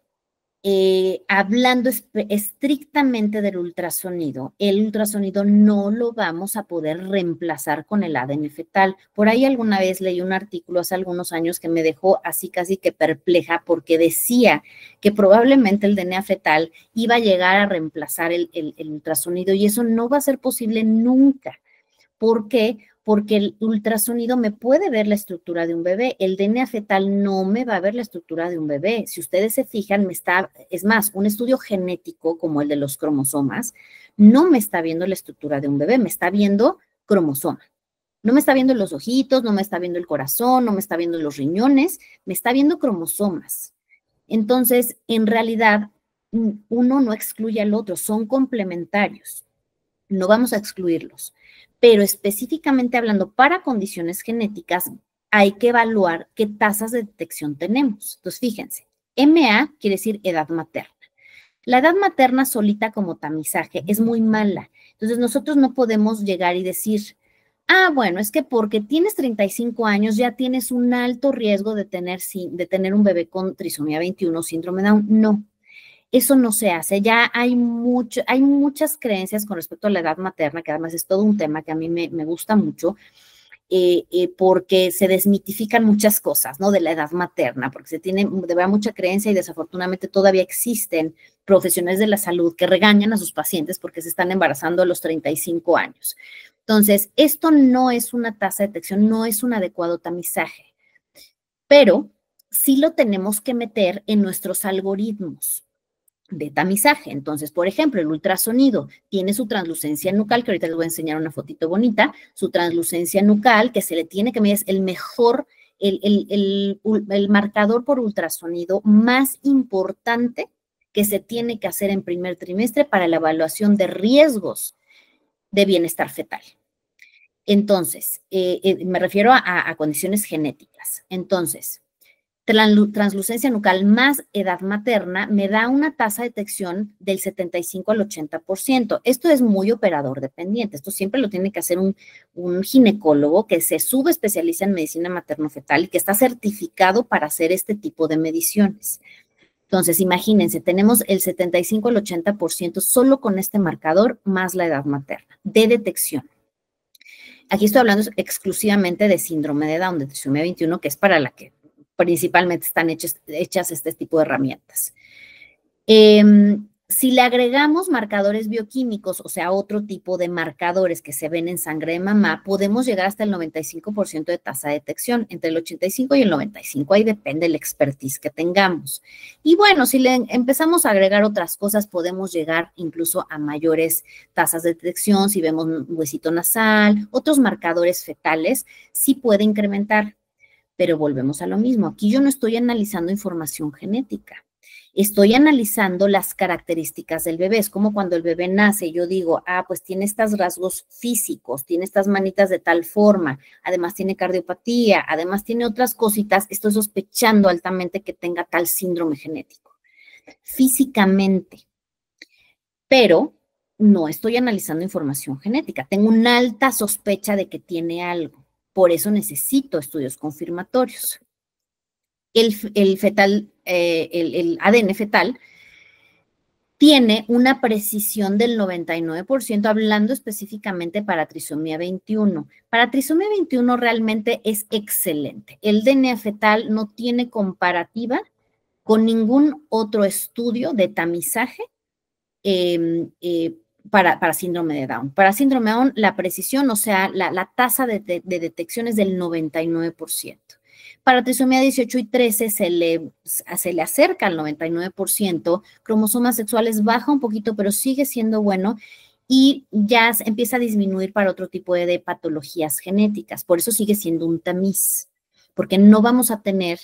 hablando estrictamente del ultrasonido, el ultrasonido no lo vamos a poder reemplazar con el ADN fetal. Por ahí alguna vez leí un artículo hace algunos años que me dejó así casi que perpleja porque decía que probablemente el DNA fetal iba a llegar a reemplazar el ultrasonido y eso no va a ser posible nunca. ¿Por qué? Porque el ultrasonido me puede ver la estructura de un bebé, el DNA fetal no me va a ver la estructura de un bebé. Si ustedes se fijan, es más, un estudio genético como el de los cromosomas, no me está viendo la estructura de un bebé, me está viendo cromosoma. No me está viendo los ojitos, no me está viendo el corazón, no me está viendo los riñones, me está viendo cromosomas. Entonces, en realidad, uno no excluye al otro, son complementarios. No vamos a excluirlos, pero específicamente hablando para condiciones genéticas, hay que evaluar qué tasas de detección tenemos. Entonces, fíjense, MA quiere decir edad materna. La edad materna solita como tamizaje es muy mala. Entonces, nosotros no podemos llegar y decir, bueno, es que porque tienes 35 años ya tienes un alto riesgo de tener un bebé con trisomía 21, síndrome de Down. No, eso no se hace. Ya hay muchas creencias con respecto a la edad materna, que además es todo un tema que a mí me gusta mucho, porque se desmitifican muchas cosas, ¿no? De la edad materna, porque se tiene de verdad mucha creencia y desafortunadamente todavía existen profesionales de la salud que regañan a sus pacientes porque se están embarazando a los 35 años. Entonces, esto no es una tasa de detección, no es un adecuado tamizaje, pero sí lo tenemos que meter en nuestros algoritmos. de tamizaje. Entonces, por ejemplo, el ultrasonido tiene su translucencia nucal, que ahorita les voy a enseñar una fotito bonita, su translucencia nucal, que se le tiene que medir, es el mejor, el marcador por ultrasonido más importante que se tiene que hacer en primer trimestre para la evaluación de riesgos de bienestar fetal. Entonces, me refiero a condiciones genéticas. Entonces, translucencia nucal más edad materna me da una tasa de detección del 75 al 80%. Esto es muy operador dependiente. Esto siempre lo tiene que hacer un ginecólogo que se subespecializa en medicina materno-fetal y que está certificado para hacer este tipo de mediciones. Entonces, imagínense, tenemos el 75 al 80% solo con este marcador más la edad materna de detección. Aquí estoy hablando exclusivamente de síndrome de Down, de trisomía 21, que es para la que principalmente están hechas este tipo de herramientas. Si le agregamos marcadores bioquímicos, o sea, otro tipo de marcadores que se ven en sangre de mamá, podemos llegar hasta el 95% de tasa de detección, entre el 85 y el 95, ahí depende el expertise que tengamos. Y bueno, si le empezamos a agregar otras cosas, podemos llegar incluso a mayores tasas de detección, si vemos un huesito nasal, otros marcadores fetales, sí puede incrementar. Pero volvemos a lo mismo, aquí yo no estoy analizando información genética. Estoy analizando las características del bebé. Es como cuando el bebé nace, yo digo, pues tiene estos rasgos físicos, tiene estas manitas de tal forma, además tiene cardiopatía, además tiene otras cositas, estoy sospechando altamente que tenga tal síndrome genético. Físicamente, pero no estoy analizando información genética. Tengo una alta sospecha de que tiene algo. Por eso necesito estudios confirmatorios. El ADN fetal tiene una precisión del 99%, hablando específicamente para trisomía 21. Para trisomía 21 realmente es excelente. El DNA fetal no tiene comparativa con ningún otro estudio de tamizaje para síndrome de Down. Para síndrome de Down, la precisión, o sea, la tasa de detección es del 99%. Para trisomía 18 y 13 se le acerca al 99%, cromosomas sexuales baja un poquito, pero sigue siendo bueno y ya empieza a disminuir para otro tipo de patologías genéticas. Por eso sigue siendo un tamiz, porque no vamos a tener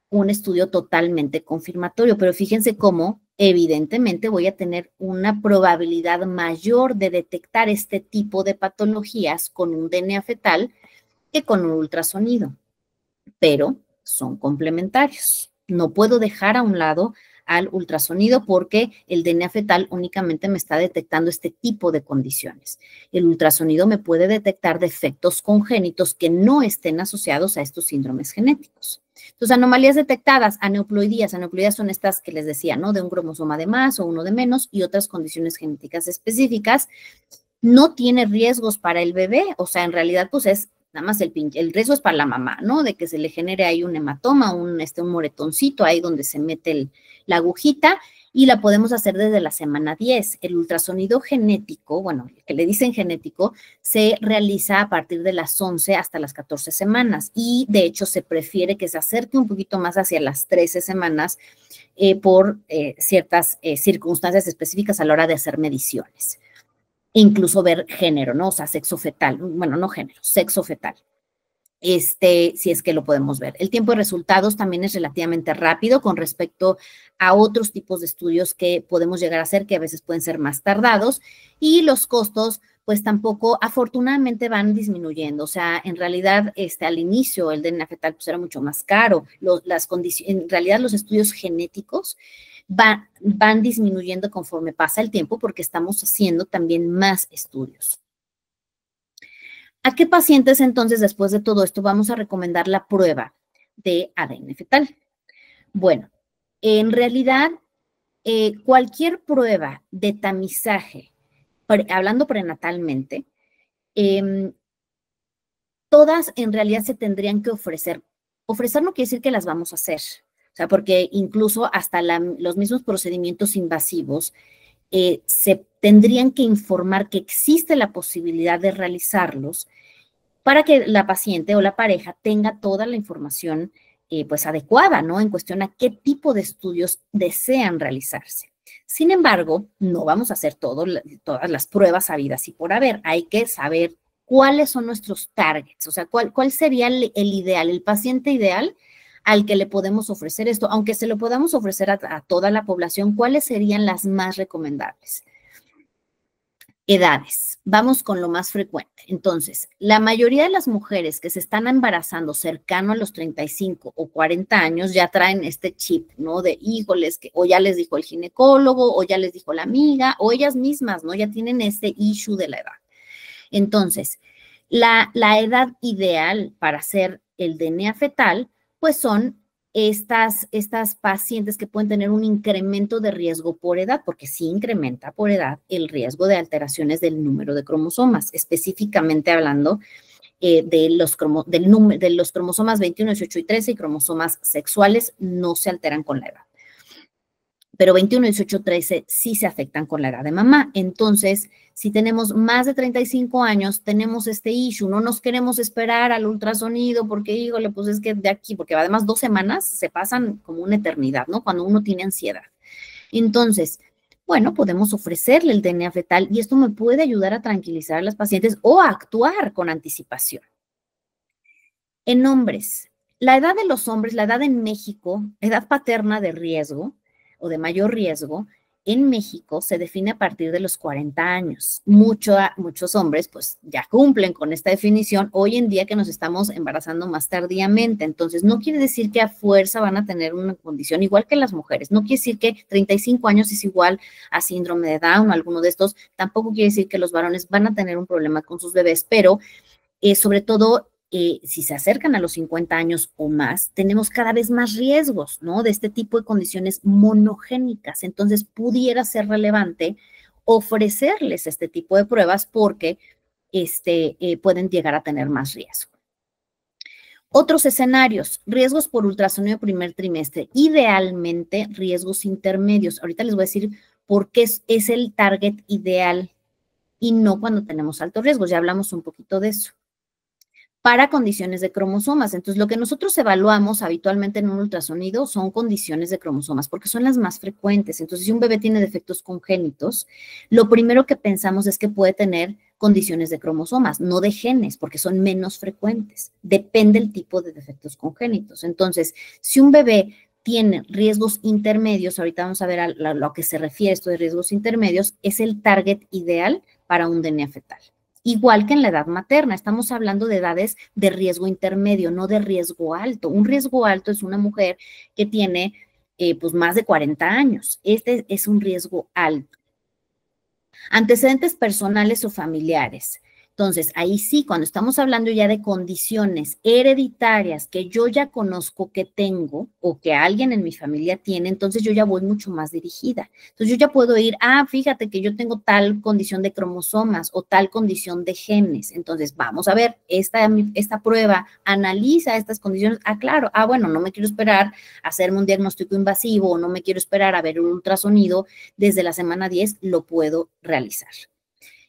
un estudio totalmente confirmatorio, pero fíjense cómo evidentemente voy a tener una probabilidad mayor de detectar este tipo de patologías con un DNA fetal que con un ultrasonido, pero son complementarios. No puedo dejar a un lado al ultrasonido porque el DNA fetal únicamente me está detectando este tipo de condiciones. El ultrasonido me puede detectar defectos congénitos que no estén asociados a estos síndromes genéticos. Entonces, anomalías detectadas, aneuploidías. Aneuploidías son estas que les decía, ¿no? De un cromosoma de más o uno de menos y otras condiciones genéticas específicas. No tiene riesgos para el bebé, o sea, en realidad, pues es nada más el riesgo es para la mamá, ¿no? De que se le genere ahí un hematoma, un moretoncito ahí donde se mete la agujita y la podemos hacer desde la semana 10. El ultrasonido genético, bueno, que le dicen genético, se realiza a partir de las 11 hasta las 14 semanas y de hecho se prefiere que se acerque un poquito más hacia las 13 semanas por ciertas circunstancias específicas a la hora de hacer mediciones. Incluso ver género, ¿no? O sea, sexo fetal, bueno, no género, sexo fetal. Si es que lo podemos ver. El tiempo de resultados también es relativamente rápido con respecto a otros tipos de estudios que podemos llegar a hacer, que a veces pueden ser más tardados, y los costos, pues tampoco, afortunadamente van disminuyendo. O sea, en realidad, al inicio el DNA fetal pues era mucho más caro. En realidad los estudios genéticos van disminuyendo conforme pasa el tiempo porque estamos haciendo también más estudios. ¿A qué pacientes entonces después de todo esto vamos a recomendar la prueba de ADN fetal? Bueno, en realidad cualquier prueba de tamizaje, hablando prenatalmente, todas en realidad se tendrían que ofrecer. Ofrecer no quiere decir que las vamos a hacer, o sea, porque incluso hasta los mismos procedimientos invasivos se tendrían que informar que existe la posibilidad de realizarlos para que la paciente o la pareja tenga toda la información pues adecuada, ¿no? En cuestión a qué tipo de estudios desean realizarse. Sin embargo, no vamos a hacer todas las pruebas habidas y por haber. Hay que saber cuáles son nuestros targets, o sea, cuál sería el ideal, el paciente ideal al que le podemos ofrecer esto, aunque se lo podamos ofrecer a toda la población, ¿cuáles serían las más recomendables? Edades. Vamos con lo más frecuente. Entonces, la mayoría de las mujeres que se están embarazando cercano a los 35 o 40 años ya traen este chip, ¿no? De híjoles, que o ya les dijo el ginecólogo, o ya les dijo la amiga, o ellas mismas, ¿no? Ya tienen este issue de la edad. Entonces, la edad ideal para hacer el DNA fetal, pues son estas pacientes que pueden tener un incremento de riesgo por edad, porque sí incrementa por edad el riesgo de alteraciones del número de cromosomas, específicamente hablando de los cromosomas 21, 18 y 13 y cromosomas sexuales no se alteran con la edad. Pero 21, 18, 13 sí se afectan con la edad de mamá. Entonces, si tenemos más de 35 años, tenemos este issue, no nos queremos esperar al ultrasonido porque, híjole, pues es que de aquí, porque además 2 semanas se pasan como una eternidad, ¿no? Cuando uno tiene ansiedad. Entonces, bueno, podemos ofrecerle el DNA fetal y esto me puede ayudar a tranquilizar a las pacientes o a actuar con anticipación. En hombres, la edad de los hombres, la edad en México, edad paterna de riesgo o de mayor riesgo, en México se define a partir de los 40 años. Muchos hombres pues ya cumplen con esta definición hoy en día que nos estamos embarazando más tardíamente. Entonces, no quiere decir que a fuerza van a tener una condición igual que las mujeres. No quiere decir que 35 años es igual a síndrome de Down o alguno de estos. Tampoco quiere decir que los varones van a tener un problema con sus bebés, pero sobre todo si se acercan a los 50 años o más, tenemos cada vez más riesgos, ¿no? De este tipo de condiciones monogénicas. Entonces, pudiera ser relevante ofrecerles este tipo de pruebas porque pueden llegar a tener más riesgo. Otros escenarios, riesgos por ultrasonido primer trimestre, idealmente riesgos intermedios. Ahorita les voy a decir por qué es el target ideal y no cuando tenemos altos riesgos. Ya hablamos un poquito de eso. Para condiciones de cromosomas. Entonces, lo que nosotros evaluamos habitualmente en un ultrasonido son condiciones de cromosomas, porque son las más frecuentes. Entonces, si un bebé tiene defectos congénitos, lo primero que pensamos es que puede tener condiciones de cromosomas, no de genes, porque son menos frecuentes. Depende del tipo de defectos congénitos. Entonces, si un bebé tiene riesgos intermedios, ahorita vamos a ver a lo que se refiere esto de riesgos intermedios, es el target ideal para un DNA fetal. Igual que en la edad materna, estamos hablando de edades de riesgo intermedio, no de riesgo alto. Un riesgo alto es una mujer que tiene pues más de 40 años. Este es un riesgo alto. Antecedentes personales o familiares. Entonces, ahí sí, cuando estamos hablando ya de condiciones hereditarias que yo ya conozco que tengo o que alguien en mi familia tiene, entonces yo ya voy mucho más dirigida. Entonces, yo ya puedo ir, fíjate que yo tengo tal condición de cromosomas o tal condición de genes. Entonces, vamos a ver, esta prueba analiza estas condiciones. Claro, bueno, no me quiero esperar a hacerme un diagnóstico invasivo o no me quiero esperar a ver un ultrasonido. Desde la semana 10 lo puedo realizar.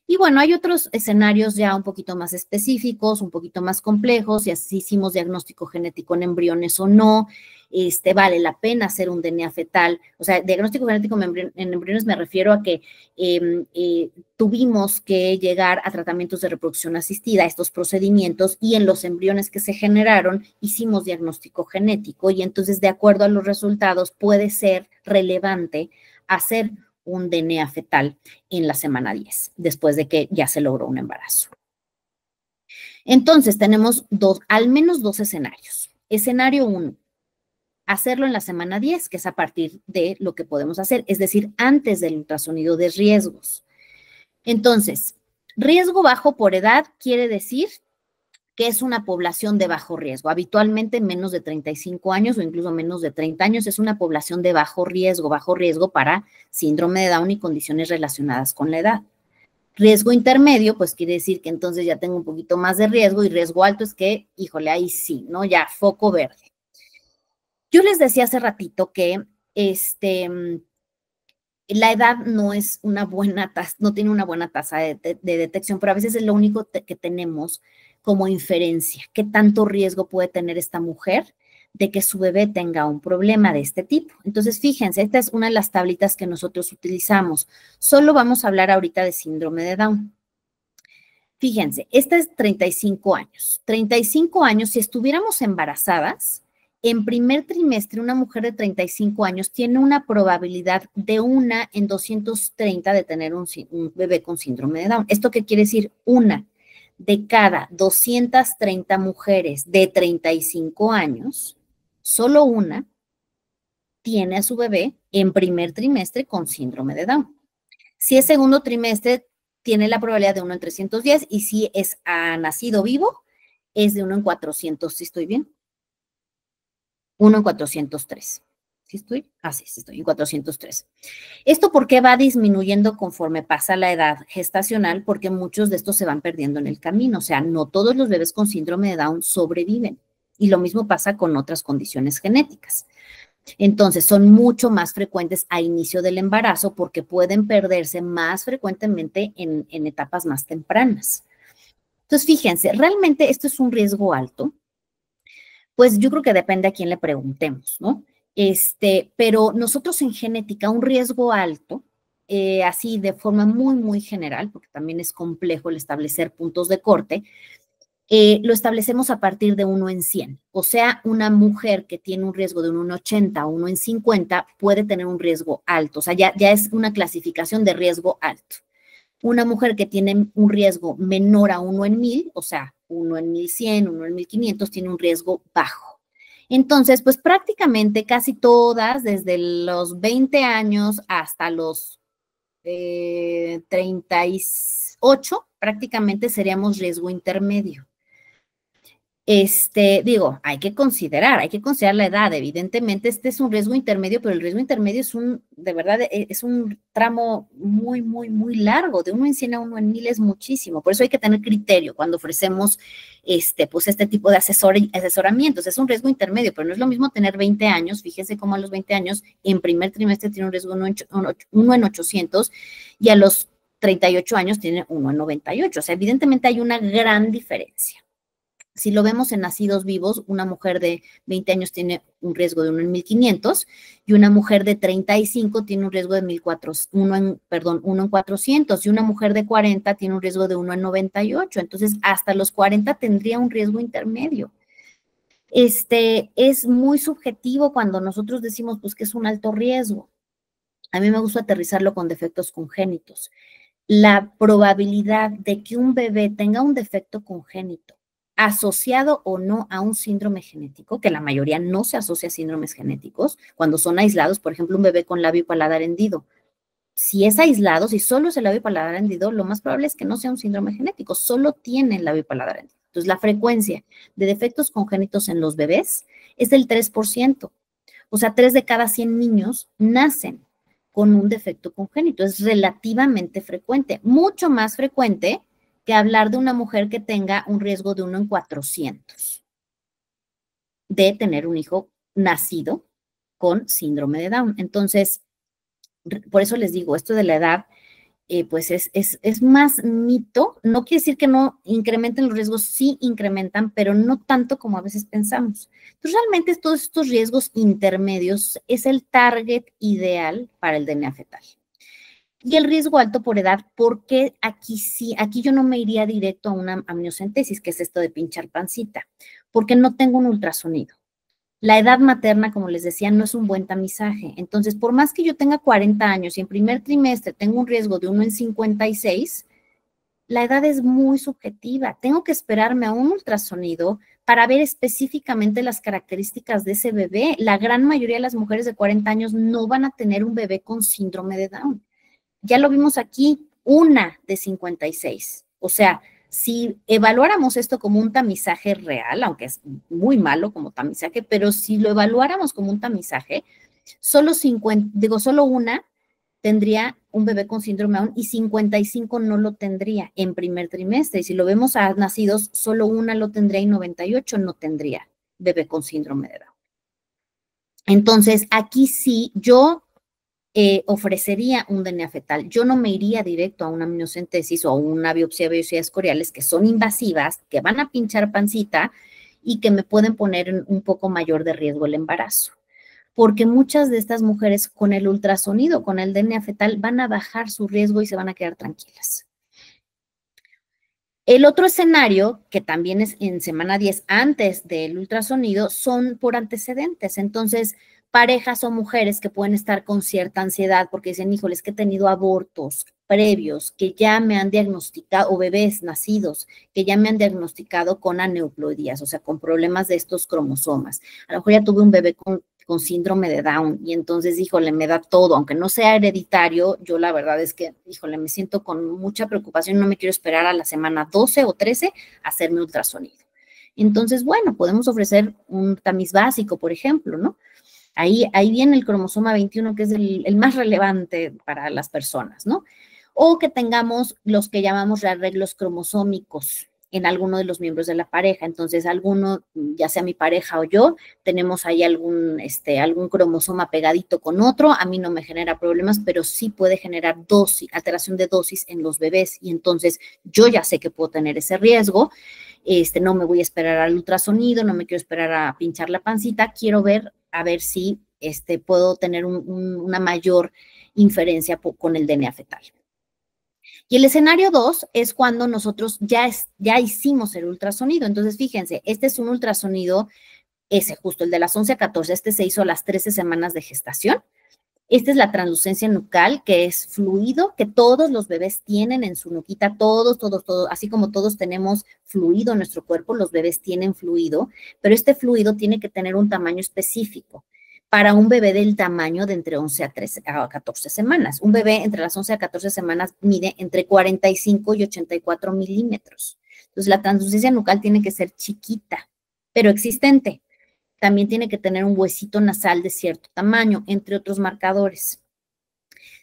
Y bueno, hay otros escenarios ya un poquito más específicos, un poquito más complejos, si así hicimos diagnóstico genético en embriones o no, vale la pena hacer un DNA fetal. O sea, diagnóstico genético en embriones me refiero a que tuvimos que llegar a tratamientos de reproducción asistida, estos procedimientos, y en los embriones que se generaron hicimos diagnóstico genético y entonces de acuerdo a los resultados puede ser relevante hacer un DNA fetal en la semana 10, después de que ya se logró un embarazo. Entonces, tenemos al menos dos escenarios. Escenario 1, hacerlo en la semana 10, que es a partir de lo que podemos hacer, es decir, antes del ultrasonido de riesgos. Entonces, riesgo bajo por edad quiere decir que es una población de bajo riesgo. Habitualmente menos de 35 años o incluso menos de 30 años es una población de bajo riesgo para síndrome de Down y condiciones relacionadas con la edad. Riesgo intermedio, pues quiere decir que entonces ya tengo un poquito más de riesgo y riesgo alto es que, híjole, ahí sí, ¿no? Ya foco verde. Yo les decía hace ratito que la edad no es una buena tasa, no tiene una buena tasa de detección, pero a veces es lo único que tenemos como inferencia. ¿Qué tanto riesgo puede tener esta mujer de que su bebé tenga un problema de este tipo. Entonces, fíjense, esta es una de las tablitas que nosotros utilizamos. Solo vamos a hablar ahorita de síndrome de Down. Fíjense, esta es 35 años. 35 años, si estuviéramos embarazadas, en primer trimestre, una mujer de 35 años tiene una probabilidad de 1 en 230 de tener un bebé con síndrome de Down. ¿Esto qué quiere decir? 1 de cada 230 mujeres de 35 años, solo una tiene a su bebé en primer trimestre con síndrome de Down. Si es segundo trimestre, tiene la probabilidad de 1 en 310 y si ha nacido vivo, es de 1 en 400. ¿Sí estoy bien? 1 en 403. ¿Sí estoy? Sí estoy en 403. ¿Esto por qué va disminuyendo conforme pasa la edad gestacional? Porque muchos de estos se van perdiendo en el camino. O sea, no todos los bebés con síndrome de Down sobreviven. Y lo mismo pasa con otras condiciones genéticas. Entonces, son mucho más frecuentes a inicio del embarazo porque pueden perderse más frecuentemente en etapas más tempranas. Entonces, fíjense, ¿realmente esto es un riesgo alto? Pues yo creo que depende a quién le preguntemos, ¿no? Pero nosotros en genética, un riesgo alto, así de forma muy, muy general, porque también es complejo el establecer puntos de corte, lo establecemos a partir de 1 en 100. O sea, una mujer que tiene un riesgo de 1 en 80 o 1 en 50 puede tener un riesgo alto. O sea, ya es una clasificación de riesgo alto. Una mujer que tiene un riesgo menor a 1 en 1000, o sea, 1 en 1100, 1 en 1500, tiene un riesgo bajo. Entonces, pues prácticamente casi todas, desde los 20 años hasta los 38, prácticamente seríamos riesgo intermedio. Hay que considerar la edad. Evidentemente, este es un riesgo intermedio, pero el riesgo intermedio de verdad, es un tramo muy, muy, muy largo. De 1 en 100 a 1 en 1000 es muchísimo. Por eso hay que tener criterio cuando ofrecemos pues este tipo de asesoramientos. Es un riesgo intermedio, pero no es lo mismo tener 20 años. Fíjense cómo a los 20 años, en primer trimestre tiene un riesgo 1 en 800 y a los 38 años tiene 1 en 98. O sea, evidentemente hay una gran diferencia. Si lo vemos en nacidos vivos, una mujer de 20 años tiene un riesgo de 1 en 1500 y una mujer de 35 tiene un riesgo de 1 en 400 y una mujer de 40 tiene un riesgo de 1 en 98. Entonces, hasta los 40 tendría un riesgo intermedio. Es muy subjetivo cuando nosotros decimos pues que es un alto riesgo. A mí me gusta aterrizarlo con defectos congénitos. La probabilidad de que un bebé tenga un defecto congénito asociado o no a un síndrome genético, que la mayoría no se asocia a síndromes genéticos, cuando son aislados, por ejemplo, un bebé con labio y paladar hendido. Si es aislado, si solo es el labio y paladar hendido, lo más probable es que no sea un síndrome genético, solo tiene el labio y paladar hendido. Entonces, la frecuencia de defectos congénitos en los bebés es del 3%. O sea, 3 de cada 100 niños nacen con un defecto congénito. Es relativamente frecuente, mucho más frecuente que hablar de una mujer que tenga un riesgo de 1 en 400 de tener un hijo nacido con síndrome de Down. Entonces, por eso les digo, esto de la edad, pues es más mito. No quiere decir que no incrementen los riesgos, sí incrementan, pero no tanto como a veces pensamos. Entonces, realmente todos estos riesgos intermedios es el target ideal para el DNA fetal. Y el riesgo alto por edad, porque aquí yo no me iría directo a una amniocentesis, que es esto de pinchar pancita, porque no tengo un ultrasonido. La edad materna, como les decía, no es un buen tamizaje. Entonces, por más que yo tenga 40 años y en primer trimestre tengo un riesgo de 1 en 56, la edad es muy subjetiva. Tengo que esperarme a un ultrasonido para ver específicamente las características de ese bebé. La gran mayoría de las mujeres de 40 años no van a tener un bebé con síndrome de Down. Ya lo vimos aquí, 1 de 56. O sea, si evaluáramos esto como un tamizaje real, aunque es muy malo como tamizaje, pero si lo evaluáramos como un tamizaje, solo una tendría un bebé con síndrome Down y 55 no lo tendría en primer trimestre. Y si lo vemos a nacidos, solo una lo tendría y 98 no tendría bebé con síndrome de Down. Entonces, aquí sí, yo ofrecería un DNA fetal. Yo no me iría directo a una amniocentesis o a una biopsia de vellosidades coriales que son invasivas, que van a pinchar pancita y que me pueden poner en un poco mayor de riesgo el embarazo. Porque muchas de estas mujeres con el ultrasonido, con el DNA fetal, van a bajar su riesgo y se van a quedar tranquilas. El otro escenario, que también es en semana 10 antes del ultrasonido, son por antecedentes. Entonces, parejas o mujeres que pueden estar con cierta ansiedad porque dicen, híjole, es que he tenido abortos previos que ya me han diagnosticado, o bebés nacidos que ya me han diagnosticado con aneuploidías, o sea, con problemas de estos cromosomas. A lo mejor ya tuve un bebé con síndrome de Down y entonces, híjole, me da todo, aunque no sea hereditario, yo la verdad es que, híjole, me siento con mucha preocupación, no me quiero esperar a la semana 12 o 13 a hacerme ultrasonido. Entonces, bueno, podemos ofrecer un tamiz básico, por ejemplo, ¿no? Ahí viene el cromosoma 21, que es el más relevante para las personas, ¿no? O que tengamos los que llamamos rearreglos cromosómicos en alguno de los miembros de la pareja. Entonces, alguno, ya sea mi pareja o yo, tenemos ahí algún cromosoma pegadito con otro. A mí no me genera problemas, pero sí puede generar alteración de dosis en los bebés. Y entonces, yo ya sé que puedo tener ese riesgo. No me voy a esperar al ultrasonido, no me quiero esperar a pinchar la pancita. Quiero ver, a ver si puedo tener una mayor inferencia con el DNA fetal. Y el escenario 2 es cuando nosotros ya hicimos el ultrasonido. Entonces, fíjense, este es un ultrasonido, ese justo, el de las 11 a 14, este se hizo a las 13 semanas de gestación. Esta es la translucencia nucal, que es fluido que todos los bebés tienen en su nuquita, todos, así como todos tenemos fluido en nuestro cuerpo, los bebés tienen fluido, pero este fluido tiene que tener un tamaño específico para un bebé del tamaño de entre 11 a 14 semanas. Un bebé entre las 11 a 14 semanas mide entre 45 y 84 milímetros. Entonces, la translucencia nucal tiene que ser chiquita, pero existente. También tiene que tener un huesito nasal de cierto tamaño, entre otros marcadores.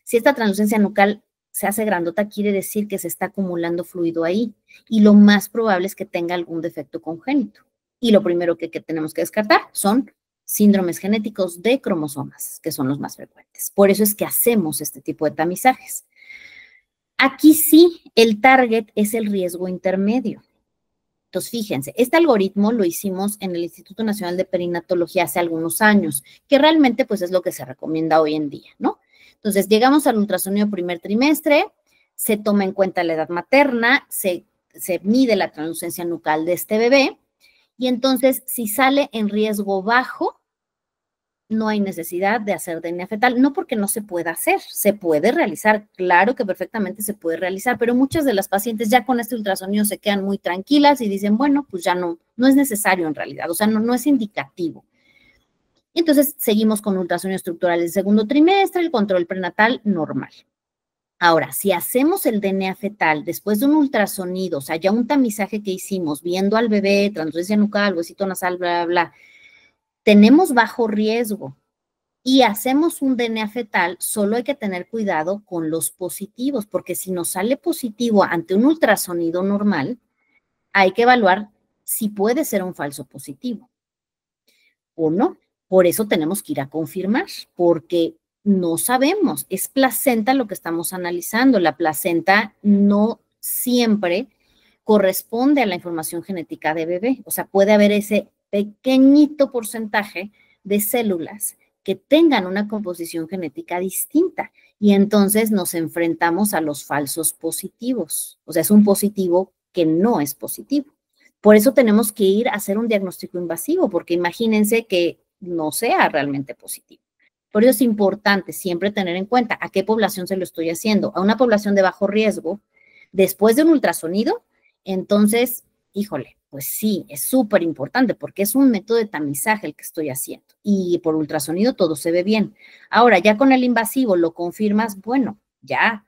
Si esta translucencia nucal se hace grandota, quiere decir que se está acumulando fluido ahí y lo más probable es que tenga algún defecto congénito. Y lo primero que tenemos que descartar son síndromes genéticos de cromosomas, que son los más frecuentes. Por eso es que hacemos este tipo de tamizajes. Aquí sí, el target es el riesgo intermedio. Entonces, fíjense, este algoritmo lo hicimos en el Instituto Nacional de Perinatología hace algunos años, que realmente pues es lo que se recomienda hoy en día, ¿no? Entonces, llegamos al ultrasonido primer trimestre, se toma en cuenta la edad materna, se mide la translucencia nucal de este bebé y entonces si sale en riesgo bajo, no hay necesidad de hacer DNA fetal, no porque no se pueda hacer, se puede realizar, claro que perfectamente se puede realizar, pero muchas de las pacientes ya con este ultrasonido se quedan muy tranquilas y dicen, bueno, pues ya no es necesario en realidad, o sea, no es indicativo. Y entonces seguimos con ultrasonido estructural del segundo trimestre, el control prenatal normal. Ahora, si hacemos el DNA fetal después de un ultrasonido, o sea, ya un tamizaje que hicimos, viendo al bebé, translucencia nucal, huesito nasal, bla, bla, bla, tenemos bajo riesgo y hacemos un DNA fetal, solo hay que tener cuidado con los positivos, porque si nos sale positivo ante un ultrasonido normal, hay que evaluar si puede ser un falso positivo o no. Por eso tenemos que ir a confirmar, porque no sabemos, es placenta lo que estamos analizando. La placenta no siempre corresponde a la información genética de bebé, o sea, puede haber ese pequeñito porcentaje de células que tengan una composición genética distinta y entonces nos enfrentamos a los falsos positivos, o sea, es un positivo que no es positivo. Por eso tenemos que ir a hacer un diagnóstico invasivo, porque imagínense que no sea realmente positivo. Por eso es importante siempre tener en cuenta a qué población se lo estoy haciendo. A una población de bajo riesgo, después de un ultrasonido, entonces, híjole, pues sí, es súper importante porque es un método de tamizaje el que estoy haciendo. Y por ultrasonido todo se ve bien. Ahora, ya con el invasivo lo confirmas, bueno, ya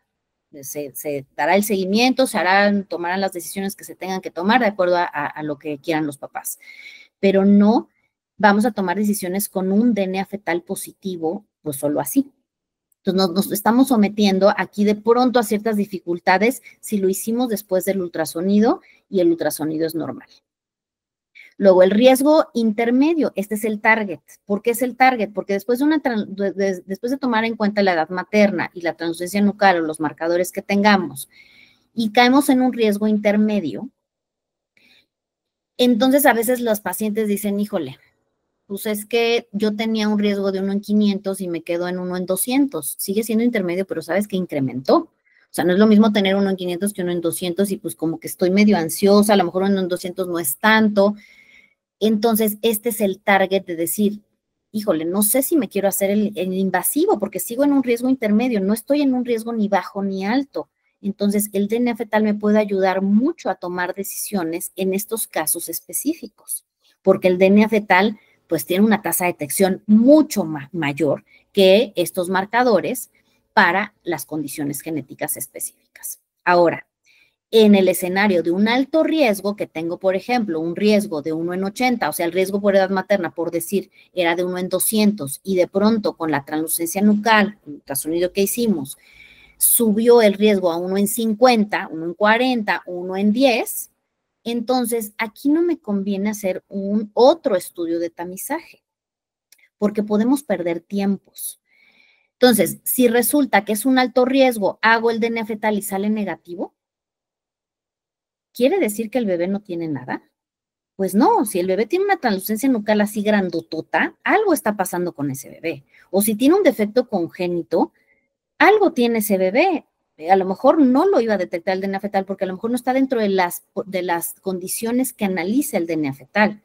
se dará el seguimiento, tomarán las decisiones que se tengan que tomar de acuerdo a lo que quieran los papás. Pero no vamos a tomar decisiones con un DNA fetal positivo, pues solo así. Entonces nos estamos sometiendo aquí de pronto a ciertas dificultades si lo hicimos después del ultrasonido y el ultrasonido es normal. Luego, el riesgo intermedio, este es el target. ¿Por qué es el target? Porque después de tomar en cuenta la edad materna y la translucencia nucal o los marcadores que tengamos y caemos en un riesgo intermedio, Entonces, a veces los pacientes dicen, híjole, pues es que yo tenía un riesgo de 1 en 500 y me quedo en 1 en 200. Sigue siendo intermedio, pero sabes que incrementó. O sea, no es lo mismo tener 1 en 500 que 1 en 200 y pues como que estoy medio ansiosa, a lo mejor 1 en 200 no es tanto. Entonces, este es el target de decir, híjole, no sé si me quiero hacer el invasivo porque sigo en un riesgo intermedio, no estoy en un riesgo ni bajo ni alto. Entonces, el DNA fetal me puede ayudar mucho a tomar decisiones en estos casos específicos, porque el DNA fetal pues tiene una tasa de detección mucho mayor que estos marcadores para las condiciones genéticas específicas. Ahora, en el escenario de un alto riesgo, que tengo, por ejemplo, un riesgo de 1 en 80, o sea, el riesgo por edad materna, por decir, era de 1 en 200, y de pronto con la translucencia nucal, el ultrasonido que hicimos, subió el riesgo a 1 en 50, 1 en 40, 1 en 10, entonces aquí no me conviene hacer un otro estudio de tamizaje, porque podemos perder tiempos. Entonces, si resulta que es un alto riesgo, hago el DNA fetal y sale negativo, ¿quiere decir que el bebé no tiene nada? Pues no, si el bebé tiene una translucencia nucal así grandotota, algo está pasando con ese bebé. O si tiene un defecto congénito, algo tiene ese bebé. A lo mejor no lo iba a detectar el DNA fetal porque a lo mejor no está dentro de las condiciones que analiza el DNA fetal.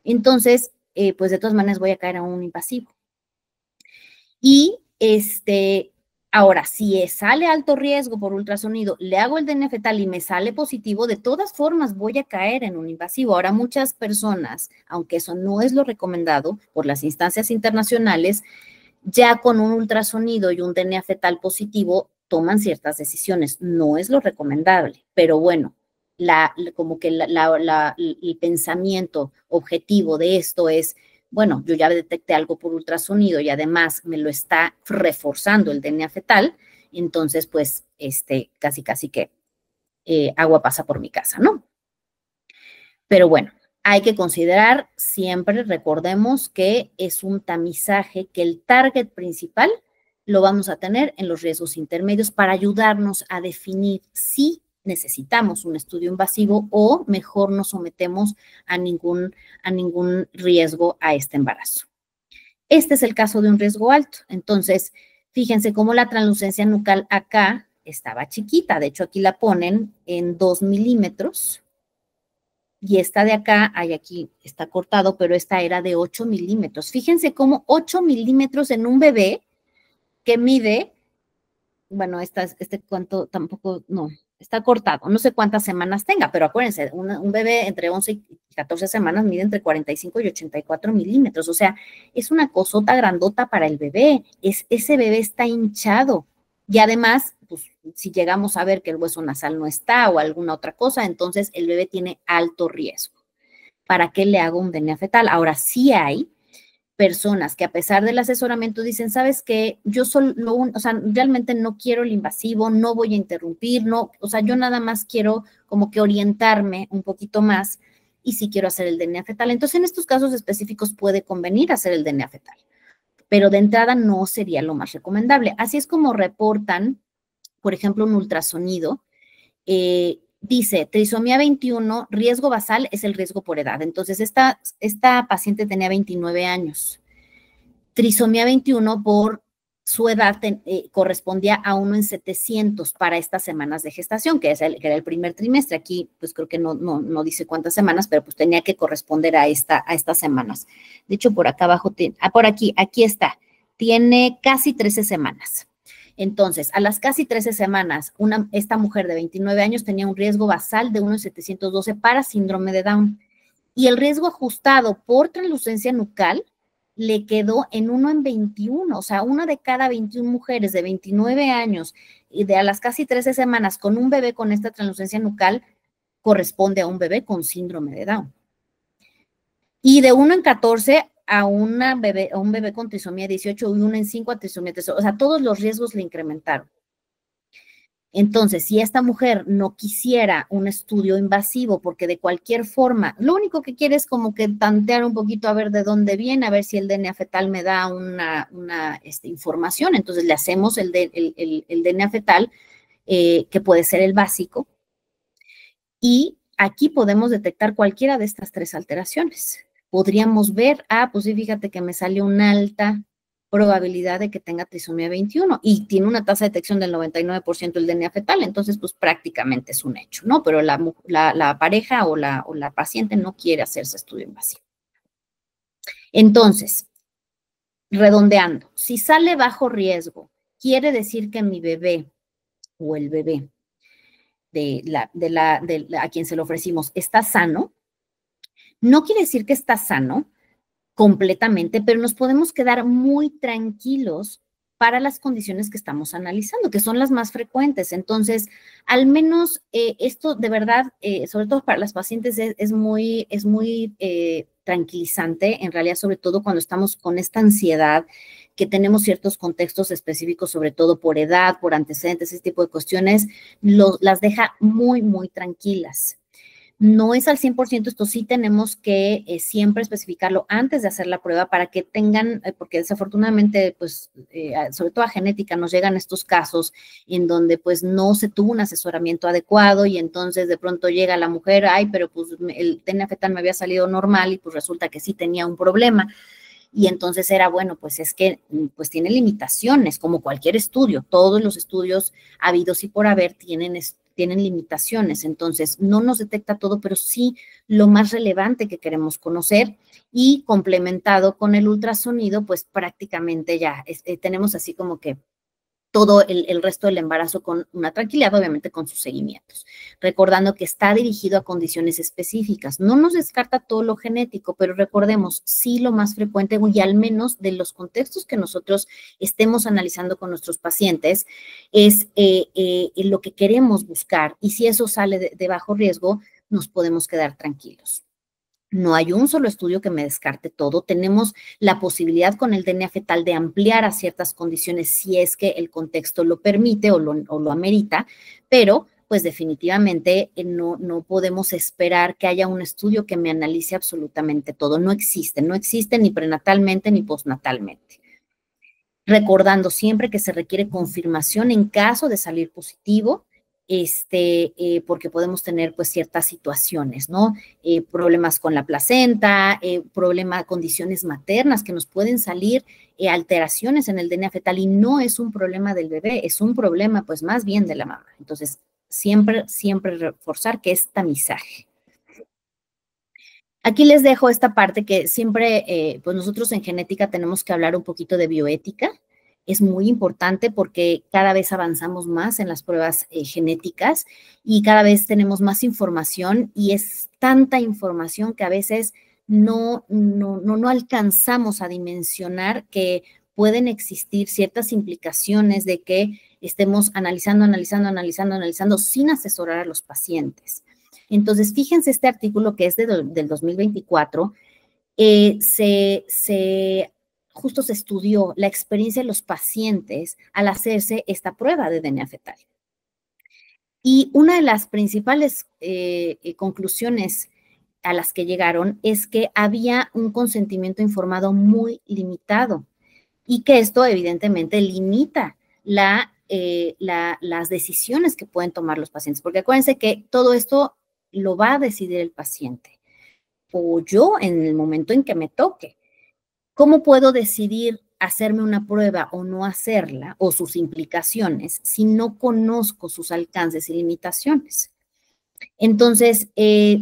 Entonces, pues de todas maneras voy a caer a un invasivo. Y ahora, si sale alto riesgo por ultrasonido, le hago el DNA fetal y me sale positivo, de todas formas voy a caer en un invasivo. Ahora, muchas personas, aunque eso no es lo recomendado por las instancias internacionales, ya con un ultrasonido y un DNA fetal positivo toman ciertas decisiones. No es lo recomendable, pero bueno, como que el pensamiento objetivo de esto es, bueno, yo ya detecté algo por ultrasonido y además me lo está reforzando el DNA fetal, entonces pues casi que agua pasa por mi casa, ¿no? Pero bueno, hay que considerar siempre, recordemos que es un tamizaje, que el target principal lo vamos a tener en los riesgos intermedios para ayudarnos a definir si necesitamos un estudio invasivo o mejor nos sometemos a ningún riesgo a este embarazo. Este es el caso de un riesgo alto. Entonces, fíjense cómo la translucencia nucal acá estaba chiquita. De hecho, aquí la ponen en 2 milímetros. Y esta de acá, aquí está cortado, pero esta era de 8 milímetros. Fíjense cómo 8 milímetros en un bebé que mide, bueno, cuánto tampoco, no, está cortado, no sé cuántas semanas tenga, pero acuérdense, un bebé entre 11 y 14 semanas mide entre 45 y 84 milímetros, o sea, es una cosota grandota para el bebé, ese bebé está hinchado, y además, pues, si llegamos a ver que el hueso nasal no está o alguna otra cosa, entonces el bebé tiene alto riesgo. ¿Para qué le hago un DNA fetal? Ahora, sí hay personas que a pesar del asesoramiento dicen, ¿sabes qué? Yo solo, o sea, realmente no quiero el invasivo, no voy a interrumpir, no, o sea, yo nada más quiero como que orientarme un poquito más y sí quiero hacer el DNA fetal. Entonces, en estos casos específicos puede convenir hacer el DNA fetal, pero de entrada no sería lo más recomendable. Así es como reportan, por ejemplo, un ultrasonido. Dice, trisomía 21, riesgo basal es el riesgo por edad. Entonces, esta paciente tenía 29 años. Trisomía 21 por su edad correspondía a 1 en 700 para estas semanas de gestación, que era el primer trimestre. Aquí, pues creo que no dice cuántas semanas, pero pues tenía que corresponder a estas semanas. De hecho, por acá abajo, por aquí está, tiene casi 13 semanas. Entonces, a las casi 13 semanas, esta mujer de 29 años tenía un riesgo basal de 1 en 712 para síndrome de Down. Y el riesgo ajustado por translucencia nucal le quedó en 1 en 21, o sea, una de cada 21 mujeres de 29 años y de a las casi 13 semanas con un bebé con esta translucencia nucal corresponde a un bebé con síndrome de Down. Y de 1 en 14 a un bebé con trisomía 18 y 1 en 5 a trisomía 13, o sea, todos los riesgos le incrementaron. Entonces, si esta mujer no quisiera un estudio invasivo, porque de cualquier forma, lo único que quiere es como que tantear un poquito a ver de dónde viene, a ver si el DNA fetal me da una información, entonces le hacemos el DNA fetal, que puede ser el básico, y aquí podemos detectar cualquiera de estas tres alteraciones. Podríamos ver, pues sí, fíjate que me salió una alta probabilidad de que tenga trisomía 21 y tiene una tasa de detección del 99% del DNA fetal, entonces pues prácticamente es un hecho, ¿no? Pero la pareja o la paciente no quiere hacerse estudio invasivo. Entonces, redondeando, si sale bajo riesgo, quiere decir que mi bebé o el bebé a quien se lo ofrecimos está sano. No quiere decir que está sano completamente, pero nos podemos quedar muy tranquilos para las condiciones que estamos analizando, que son las más frecuentes. Entonces, al menos esto de verdad, sobre todo para las pacientes, es muy tranquilizante, en realidad, sobre todo cuando estamos con esta ansiedad, que tenemos ciertos contextos específicos, sobre todo por edad, por antecedentes, ese tipo de cuestiones, las deja muy tranquilas. No es al 100%, esto sí tenemos que siempre especificarlo antes de hacer la prueba para que tengan, porque desafortunadamente, pues, sobre todo a genética, nos llegan estos casos en donde, pues, no se tuvo un asesoramiento adecuado y entonces de pronto llega la mujer, pero pues el DNA fetal me había salido normal y pues resulta que sí tenía un problema. Y entonces era, bueno, pues es que pues tiene limitaciones, como cualquier estudio. Todos los estudios habidos y por haber tienen limitaciones. Entonces, no nos detecta todo, pero sí lo más relevante que queremos conocer y complementado con el ultrasonido, pues prácticamente ya tenemos así como que todo el resto del embarazo con una tranquilidad, obviamente con sus seguimientos. Recordando que está dirigido a condiciones específicas. No nos descarta todo lo genético, pero recordemos, sí lo más frecuente y al menos de los contextos que nosotros estemos analizando con nuestros pacientes es lo que queremos buscar. Y si eso sale de bajo riesgo, nos podemos quedar tranquilos. No hay un solo estudio que me descarte todo. Tenemos la posibilidad con el DNA fetal de ampliar a ciertas condiciones si es que el contexto lo permite o lo amerita, pero pues definitivamente no podemos esperar que haya un estudio que me analice absolutamente todo. No existe ni prenatalmente ni postnatalmente. Recordando siempre que se requiere confirmación en caso de salir positivo, porque podemos tener pues ciertas situaciones, ¿no? Problemas con la placenta, condiciones maternas que nos pueden salir, alteraciones en el DNA fetal y no es un problema del bebé, es un problema pues más bien de la mamá. Entonces, siempre reforzar que es tamizaje. Aquí les dejo esta parte que siempre, pues nosotros en genética tenemos que hablar un poquito de bioética. Es muy importante porque cada vez avanzamos más en las pruebas genéticas y cada vez tenemos más información y es tanta información que a veces no alcanzamos a dimensionar que pueden existir ciertas implicaciones de que estemos analizando sin asesorar a los pacientes. Entonces, fíjense este artículo que es del 2024, justo se estudió la experiencia de los pacientes al hacerse esta prueba de DNA fetal. Y una de las principales conclusiones a las que llegaron es que había un consentimiento informado muy limitado y que esto evidentemente limita las decisiones que pueden tomar los pacientes, porque acuérdense que todo esto lo va a decidir el paciente o yo en el momento en que me toque. ¿Cómo puedo decidir hacerme una prueba o no hacerla o sus implicaciones si no conozco sus alcances y limitaciones? Entonces,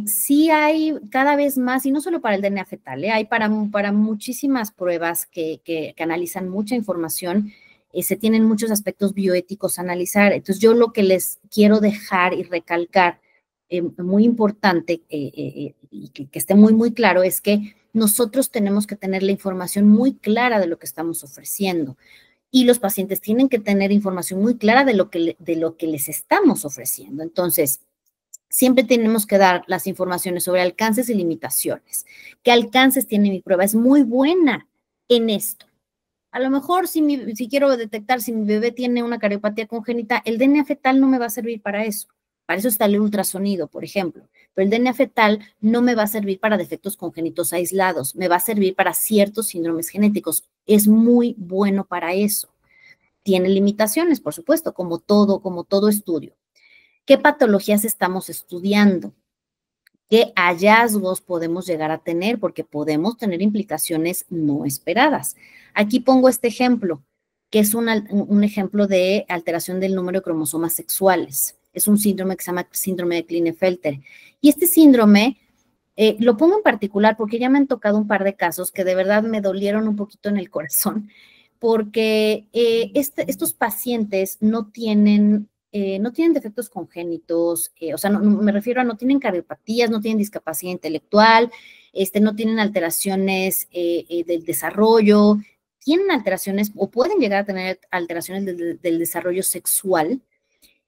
sí hay cada vez más, y no solo para el DNA fetal, hay para muchísimas pruebas que analizan mucha información, se tienen muchos aspectos bioéticos a analizar. Entonces, yo lo que les quiero dejar y recalcar, muy importante, y que esté muy claro, es que nosotros tenemos que tener la información muy clara de lo que estamos ofreciendo. Y los pacientes tienen que tener información muy clara de lo que les estamos ofreciendo. Entonces, siempre tenemos que dar las informaciones sobre alcances y limitaciones. ¿Qué alcances tiene mi prueba? Es muy buena en esto. A lo mejor si quiero detectar si mi bebé tiene una cariopatía congénita, el DNA fetal no me va a servir para eso. Para eso está el ultrasonido, por ejemplo. Pero el DNA fetal no me va a servir para defectos congénitos aislados, me va a servir para ciertos síndromes genéticos. Es muy bueno para eso. Tiene limitaciones, por supuesto, como todo estudio. ¿Qué patologías estamos estudiando? qué hallazgos podemos llegar a tener, porque podemos tener implicaciones no esperadas. Aquí pongo este ejemplo, que es un ejemplo de alteración del número de cromosomas sexuales. Es un síndrome que se llama síndrome de Klinefelter. Y este síndrome lo pongo en particular porque ya me han tocado un par de casos que de verdad me dolieron un poquito en el corazón, porque estos pacientes no tienen defectos congénitos, o sea, me refiero a no tienen cardiopatías, no tienen discapacidad intelectual, no tienen alteraciones del desarrollo, tienen alteraciones o pueden llegar a tener alteraciones del desarrollo sexual,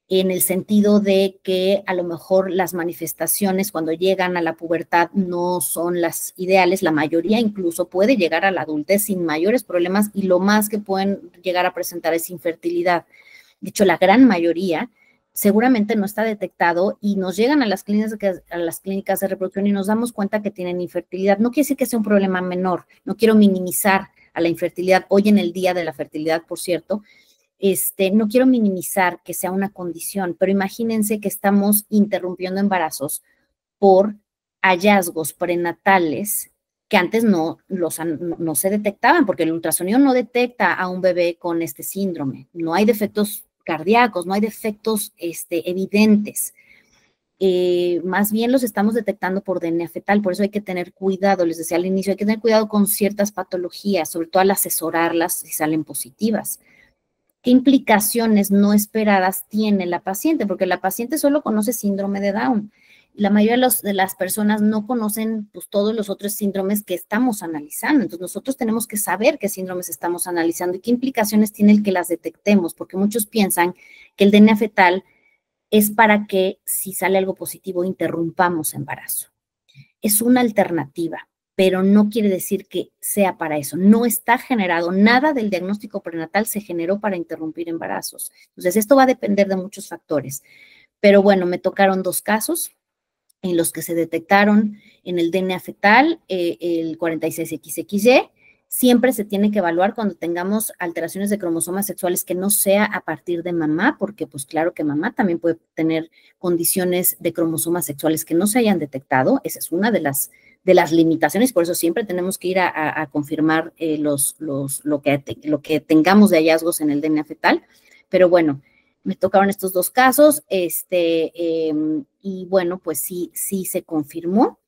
en el sentido de que a lo mejor las manifestaciones cuando llegan a la pubertad no son las ideales, la mayoría incluso puede llegar a la adultez sin mayores problemas y lo más que pueden llegar a presentar es infertilidad. De hecho, la gran mayoría seguramente no está detectado y nos llegan a las clínicas de reproducción y nos damos cuenta que tienen infertilidad. No quiere decir que sea un problema menor, no quiero minimizar a la infertilidad, hoy en el Día de la Fertilidad, por cierto. No quiero minimizar que sea una condición, pero imagínense que estamos interrumpiendo embarazos por hallazgos prenatales que antes no se detectaban, porque el ultrasonido no detecta a un bebé con este síndrome. No hay defectos cardíacos, no hay defectos evidentes. Más bien los estamos detectando por DNA fetal, por eso hay que tener cuidado, les decía al inicio, hay que tener cuidado con ciertas patologías, sobre todo al asesorarlas si salen positivas. ¿Qué implicaciones no esperadas tiene la paciente? Porque la paciente solo conoce síndrome de Down. La mayoría de las personas no conocen pues, todos los otros síndromes que estamos analizando. Entonces, nosotros tenemos que saber qué síndromes estamos analizando y qué implicaciones tiene el que las detectemos, porque muchos piensan que el DNA fetal es para que, si sale algo positivo, interrumpamos embarazo. Es una alternativa, pero no quiere decir que sea para eso. No está generado, nada del diagnóstico prenatal se generó para interrumpir embarazos. Entonces, esto va a depender de muchos factores. Pero bueno, me tocaron 2 casos en los que se detectaron en el DNA fetal el 46XXY. Siempre se tiene que evaluar cuando tengamos alteraciones de cromosomas sexuales que no sea a partir de mamá, porque pues claro que mamá también puede tener condiciones de cromosomas sexuales que no se hayan detectado. Esa es una de las limitaciones, por eso siempre tenemos que ir a confirmar lo que tengamos de hallazgos en el DNA fetal. Pero bueno, me tocaron estos 2 casos, y bueno, pues sí se confirmó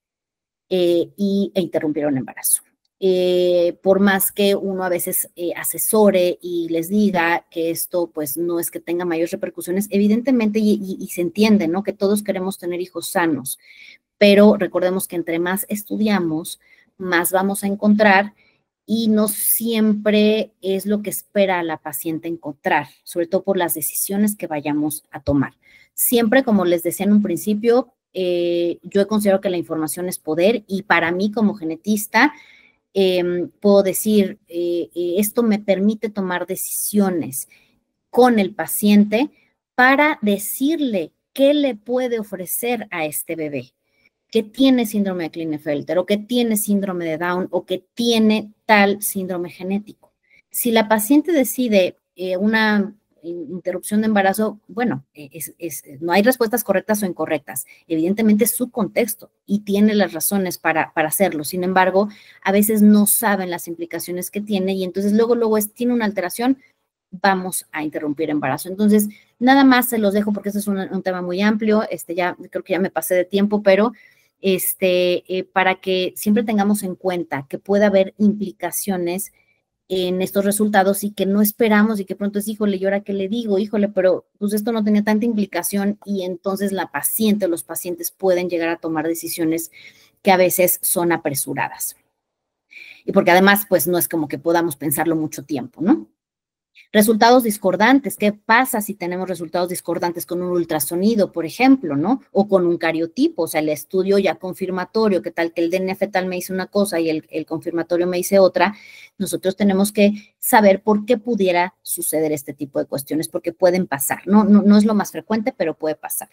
e interrumpieron embarazo. Por más que uno a veces asesore y les diga que esto pues no es que tenga mayores repercusiones, evidentemente, y se entiende, ¿no? Que todos queremos tener hijos sanos, pero recordemos que entre más estudiamos, más vamos a encontrar y no siempre es lo que espera la paciente encontrar, sobre todo por las decisiones que vayamos a tomar. Siempre, como les decía en un principio, yo considero que la información es poder y para mí como genetista puedo decir, esto me permite tomar decisiones con el paciente para decirle qué le puede ofrecer a este bebé que tiene síndrome de Klinefelter o que tiene síndrome de Down o que tiene tal síndrome genético. Si la paciente decide una interrupción de embarazo, bueno, no hay respuestas correctas o incorrectas. Evidentemente es su contexto y tiene las razones para hacerlo. Sin embargo, a veces no saben las implicaciones que tiene y entonces luego tiene una alteración, vamos a interrumpir embarazo. Entonces, nada más se los dejo porque este es un tema muy amplio. Ya creo que ya me pasé de tiempo, pero para que siempre tengamos en cuenta que puede haber implicaciones en estos resultados y que no esperamos y que pronto es, híjole, ¿y ahora qué le digo? Híjole, pero pues esto no tenía tanta implicación y entonces la paciente o los pacientes pueden llegar a tomar decisiones que a veces son apresuradas. Y porque además, pues no es como que podamos pensarlo mucho tiempo, ¿no? Resultados discordantes, ¿qué pasa si tenemos resultados discordantes con un ultrasonido, por ejemplo, ¿no? O con un cariotipo, o sea, el estudio ya confirmatorio, ¿qué tal que el DNA fetal me dice una cosa y el confirmatorio me dice otra? Nosotros tenemos que saber por qué pudiera suceder este tipo de cuestiones, porque pueden pasar, no es lo más frecuente, pero puede pasar.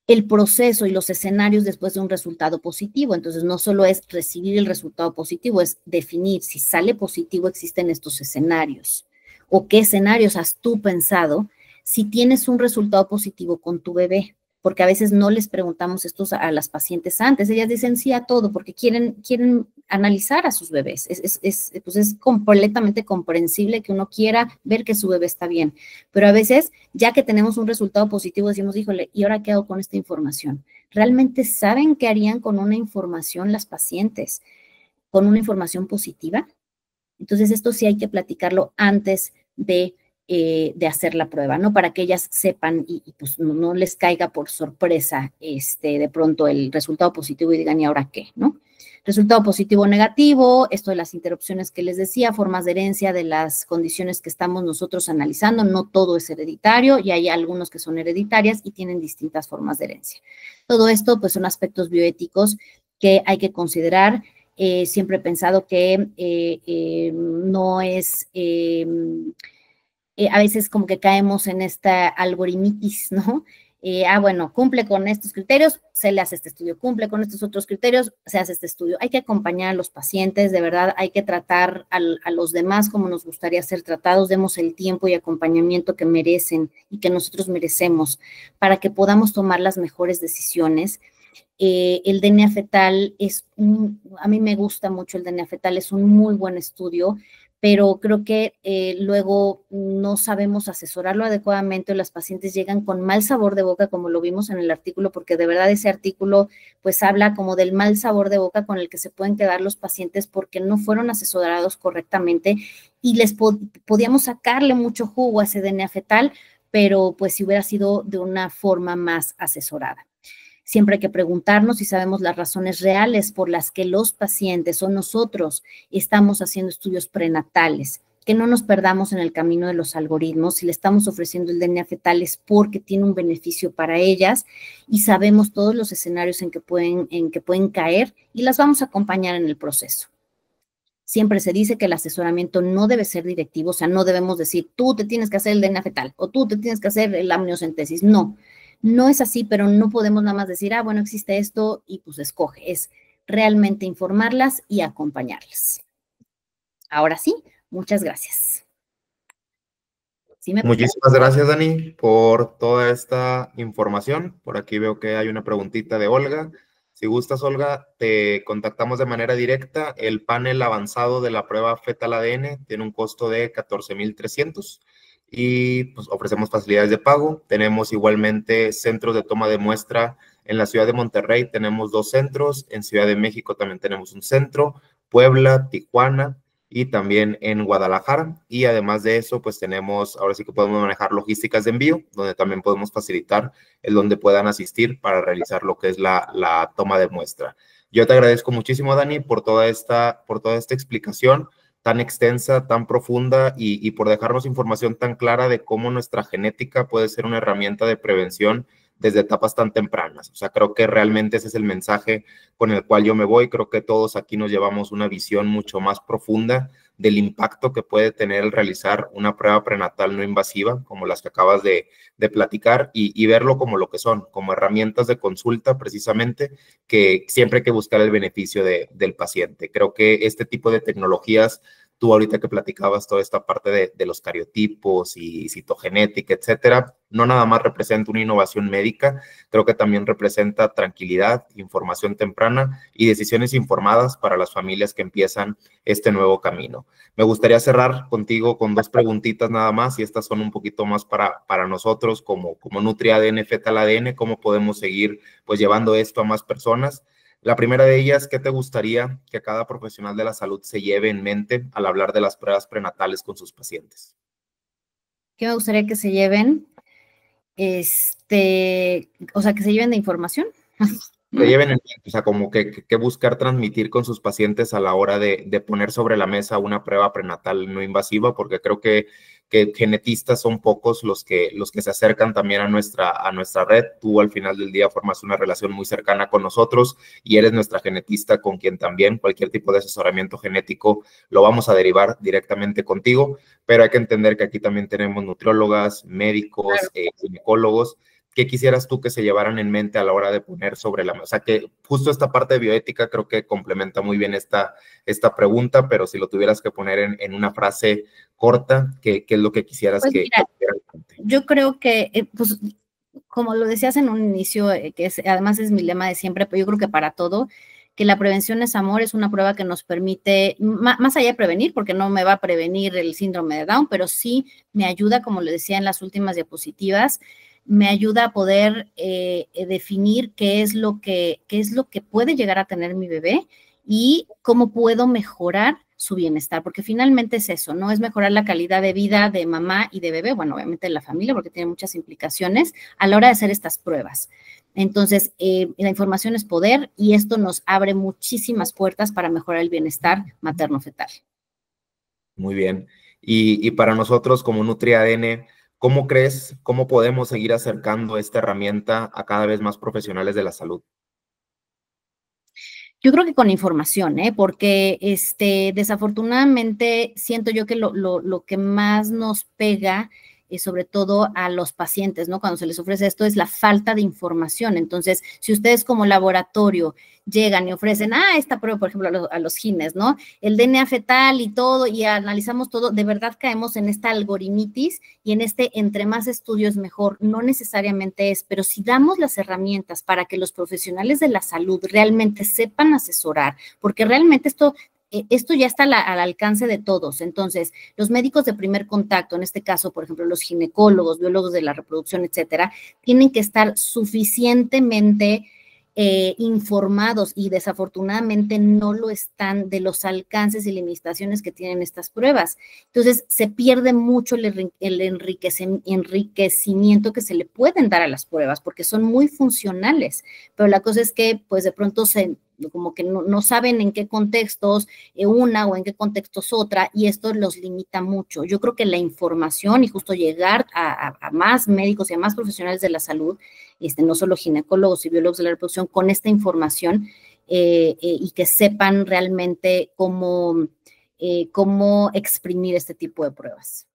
El proceso y los escenarios después de un resultado positivo. Entonces, no solo es recibir el resultado positivo, es definir si sale positivo, existen estos escenarios. O qué escenarios has tú pensado si tienes un resultado positivo con tu bebé. porque a veces no les preguntamos esto a las pacientes antes. Ellas dicen sí a todo porque quieren analizar a sus bebés. Pues es completamente comprensible que uno quiera ver que su bebé está bien, pero a veces, ya que tenemos un resultado positivo, decimos, híjole, ¿y ahora qué hago con esta información? ¿Realmente saben qué harían con una información las pacientes? ¿Con una información positiva? Entonces, esto sí hay que platicarlo antes de hacer la prueba, ¿no? Para que ellas sepan y pues no les caiga por sorpresa de pronto el resultado positivo y digan, ¿y ahora qué? ¿No? Resultado positivo o negativo, esto de las interrupciones que les decía, formas de herencia de las condiciones que estamos nosotros analizando, no todo es hereditario y hay algunos que son hereditarias y tienen distintas formas de herencia. Todo esto pues son aspectos bioéticos que hay que considerar. Siempre he pensado que no es, a veces como que caemos en esta algoritmitis, ¿no? Bueno, cumple con estos criterios, se le hace este estudio, cumple con estos otros criterios, se hace este estudio. Hay que acompañar a los pacientes, de verdad, hay que tratar a los demás como nos gustaría ser tratados, demos el tiempo y acompañamiento que merecen y que nosotros merecemos para que podamos tomar las mejores decisiones. El DNA fetal a mí me gusta mucho el DNA fetal, es un muy buen estudio, pero creo que luego no sabemos asesorarlo adecuadamente, las pacientes llegan con mal sabor de boca, como lo vimos en el artículo, porque de verdad ese artículo pues habla como del mal sabor de boca con el que se pueden quedar los pacientes porque no fueron asesorados correctamente y podíamos sacarle mucho jugo a ese DNA fetal, pero pues si hubiera sido de una forma más asesorada. Siempre hay que preguntarnos si sabemos las razones reales por las que los pacientes o nosotros estamos haciendo estudios prenatales, que no nos perdamos en el camino de los algoritmos. Si le estamos ofreciendo el DNA fetal es porque tiene un beneficio para ellas y sabemos todos los escenarios en que pueden caer y las vamos a acompañar en el proceso. Siempre se dice que el asesoramiento no debe ser directivo, o sea, no debemos decir, tú te tienes que hacer el DNA fetal o tú te tienes que hacer la amniocentesis. No, no es así, pero no podemos nada más decir, bueno, existe esto y pues escoge. Es realmente informarlas y acompañarlas. Ahora sí, muchas gracias. Muchísimas gracias, Dani, por toda esta información. Por aquí veo que hay una preguntita de Olga. Si gustas, Olga, te contactamos de manera directa. El panel avanzado de la prueba fetal ADN tiene un costo de 14,300 y pues ofrecemos facilidades de pago. Tenemos igualmente centros de toma de muestra en la ciudad de Monterrey. Tenemos 2 centros. En Ciudad de México también tenemos un centro. Puebla, Tijuana y también en Guadalajara. Y además de eso, pues tenemos, ahora sí que podemos manejar logísticas de envío, donde también podemos facilitar el donde puedan asistir para realizar lo que es la toma de muestra. Yo te agradezco muchísimo, Dani, por toda esta explicación tan extensa, tan profunda y por dejarnos información tan clara de cómo nuestra genética puede ser una herramienta de prevención desde etapas tan tempranas. O sea, creo que realmente ese es el mensaje con el cual yo me voy. Creo que todos aquí nos llevamos una visión mucho más profunda del impacto que puede tener el realizar una prueba prenatal no invasiva, como las que acabas de platicar, y verlo como lo que son, como herramientas de consulta precisamente, que siempre hay que buscar el beneficio del paciente. Creo que este tipo de tecnologías, tú ahorita que platicabas toda esta parte de los cariotipos y citogenética, etcétera, no nada más representa una innovación médica, creo que también representa tranquilidad, información temprana y decisiones informadas para las familias que empiezan este nuevo camino. Me gustaría cerrar contigo con 2 preguntitas nada más, y estas son un poquito más para nosotros como Nutri ADN Fetal ADN, cómo podemos seguir pues llevando esto a más personas. La primera de ellas, ¿qué te gustaría que cada profesional de la salud se lleve en mente al hablar de las pruebas prenatales con sus pacientes? ¿Qué me gustaría que se lleven? O sea, que se lleven de información. Que lleven en mente, o sea, como que buscar transmitir con sus pacientes a la hora de poner sobre la mesa una prueba prenatal no invasiva, porque creo que genetistas son pocos los que se acercan también a nuestra red. Tú al final del día formas una relación muy cercana con nosotros y eres nuestra genetista con quien también cualquier tipo de asesoramiento genético lo vamos a derivar directamente contigo, pero hay que entender que aquí también tenemos nutriólogas, médicos, ginecólogos. ¿Qué quisieras tú que se llevaran en mente a la hora de poner sobre la mesa? O sea, que justo esta parte de bioética creo que complementa muy bien esta pregunta, pero si lo tuvieras que poner en una frase corta, ¿qué es lo que quisieras pues que mira, yo creo que, pues, como lo decías en un inicio, que además es mi lema de siempre, pero yo creo que para todo, que la prevención es amor, es una prueba que nos permite, más allá de prevenir, porque no me va a prevenir el síndrome de Down, pero sí me ayuda, como lo decía en las últimas diapositivas, me ayuda a poder definir qué es lo que puede llegar a tener mi bebé y cómo puedo mejorar su bienestar, porque finalmente es eso, ¿no? Es mejorar la calidad de vida de mamá y de bebé, bueno, obviamente de la familia, porque tiene muchas implicaciones a la hora de hacer estas pruebas. Entonces, la información es poder y esto nos abre muchísimas puertas para mejorar el bienestar materno-fetal. Muy bien. Y para nosotros como NutriADN, ¿cómo crees, cómo podemos seguir acercando esta herramienta a cada vez más profesionales de la salud? Yo creo que con información, porque desafortunadamente siento yo que lo que más nos pega, sobre todo a los pacientes, ¿no? Cuando se les ofrece esto es la falta de información. Entonces, si ustedes como laboratorio llegan y ofrecen, esta prueba, por ejemplo, a los gines, ¿no? El DNA fetal y todo, y analizamos todo, de verdad caemos en esta algorimitis y en entre más estudios mejor. No necesariamente es, pero si damos las herramientas para que los profesionales de la salud realmente sepan asesorar, porque realmente esto ya está al alcance de todos. Entonces, los médicos de primer contacto, en este caso, por ejemplo, los ginecólogos, biólogos de la reproducción, etcétera, tienen que estar suficientemente informados y desafortunadamente no lo están de los alcances y limitaciones que tienen estas pruebas. Entonces, se pierde mucho el enriquecimiento que se le pueden dar a las pruebas porque son muy funcionales, pero la cosa es que pues de pronto como que no saben en qué contextos una o en qué contextos otra, y esto los limita mucho. Yo creo que la información y justo llegar a más médicos y a más profesionales de la salud, no solo ginecólogos y biólogos de la reproducción, con esta información y que sepan realmente cómo exprimir este tipo de pruebas.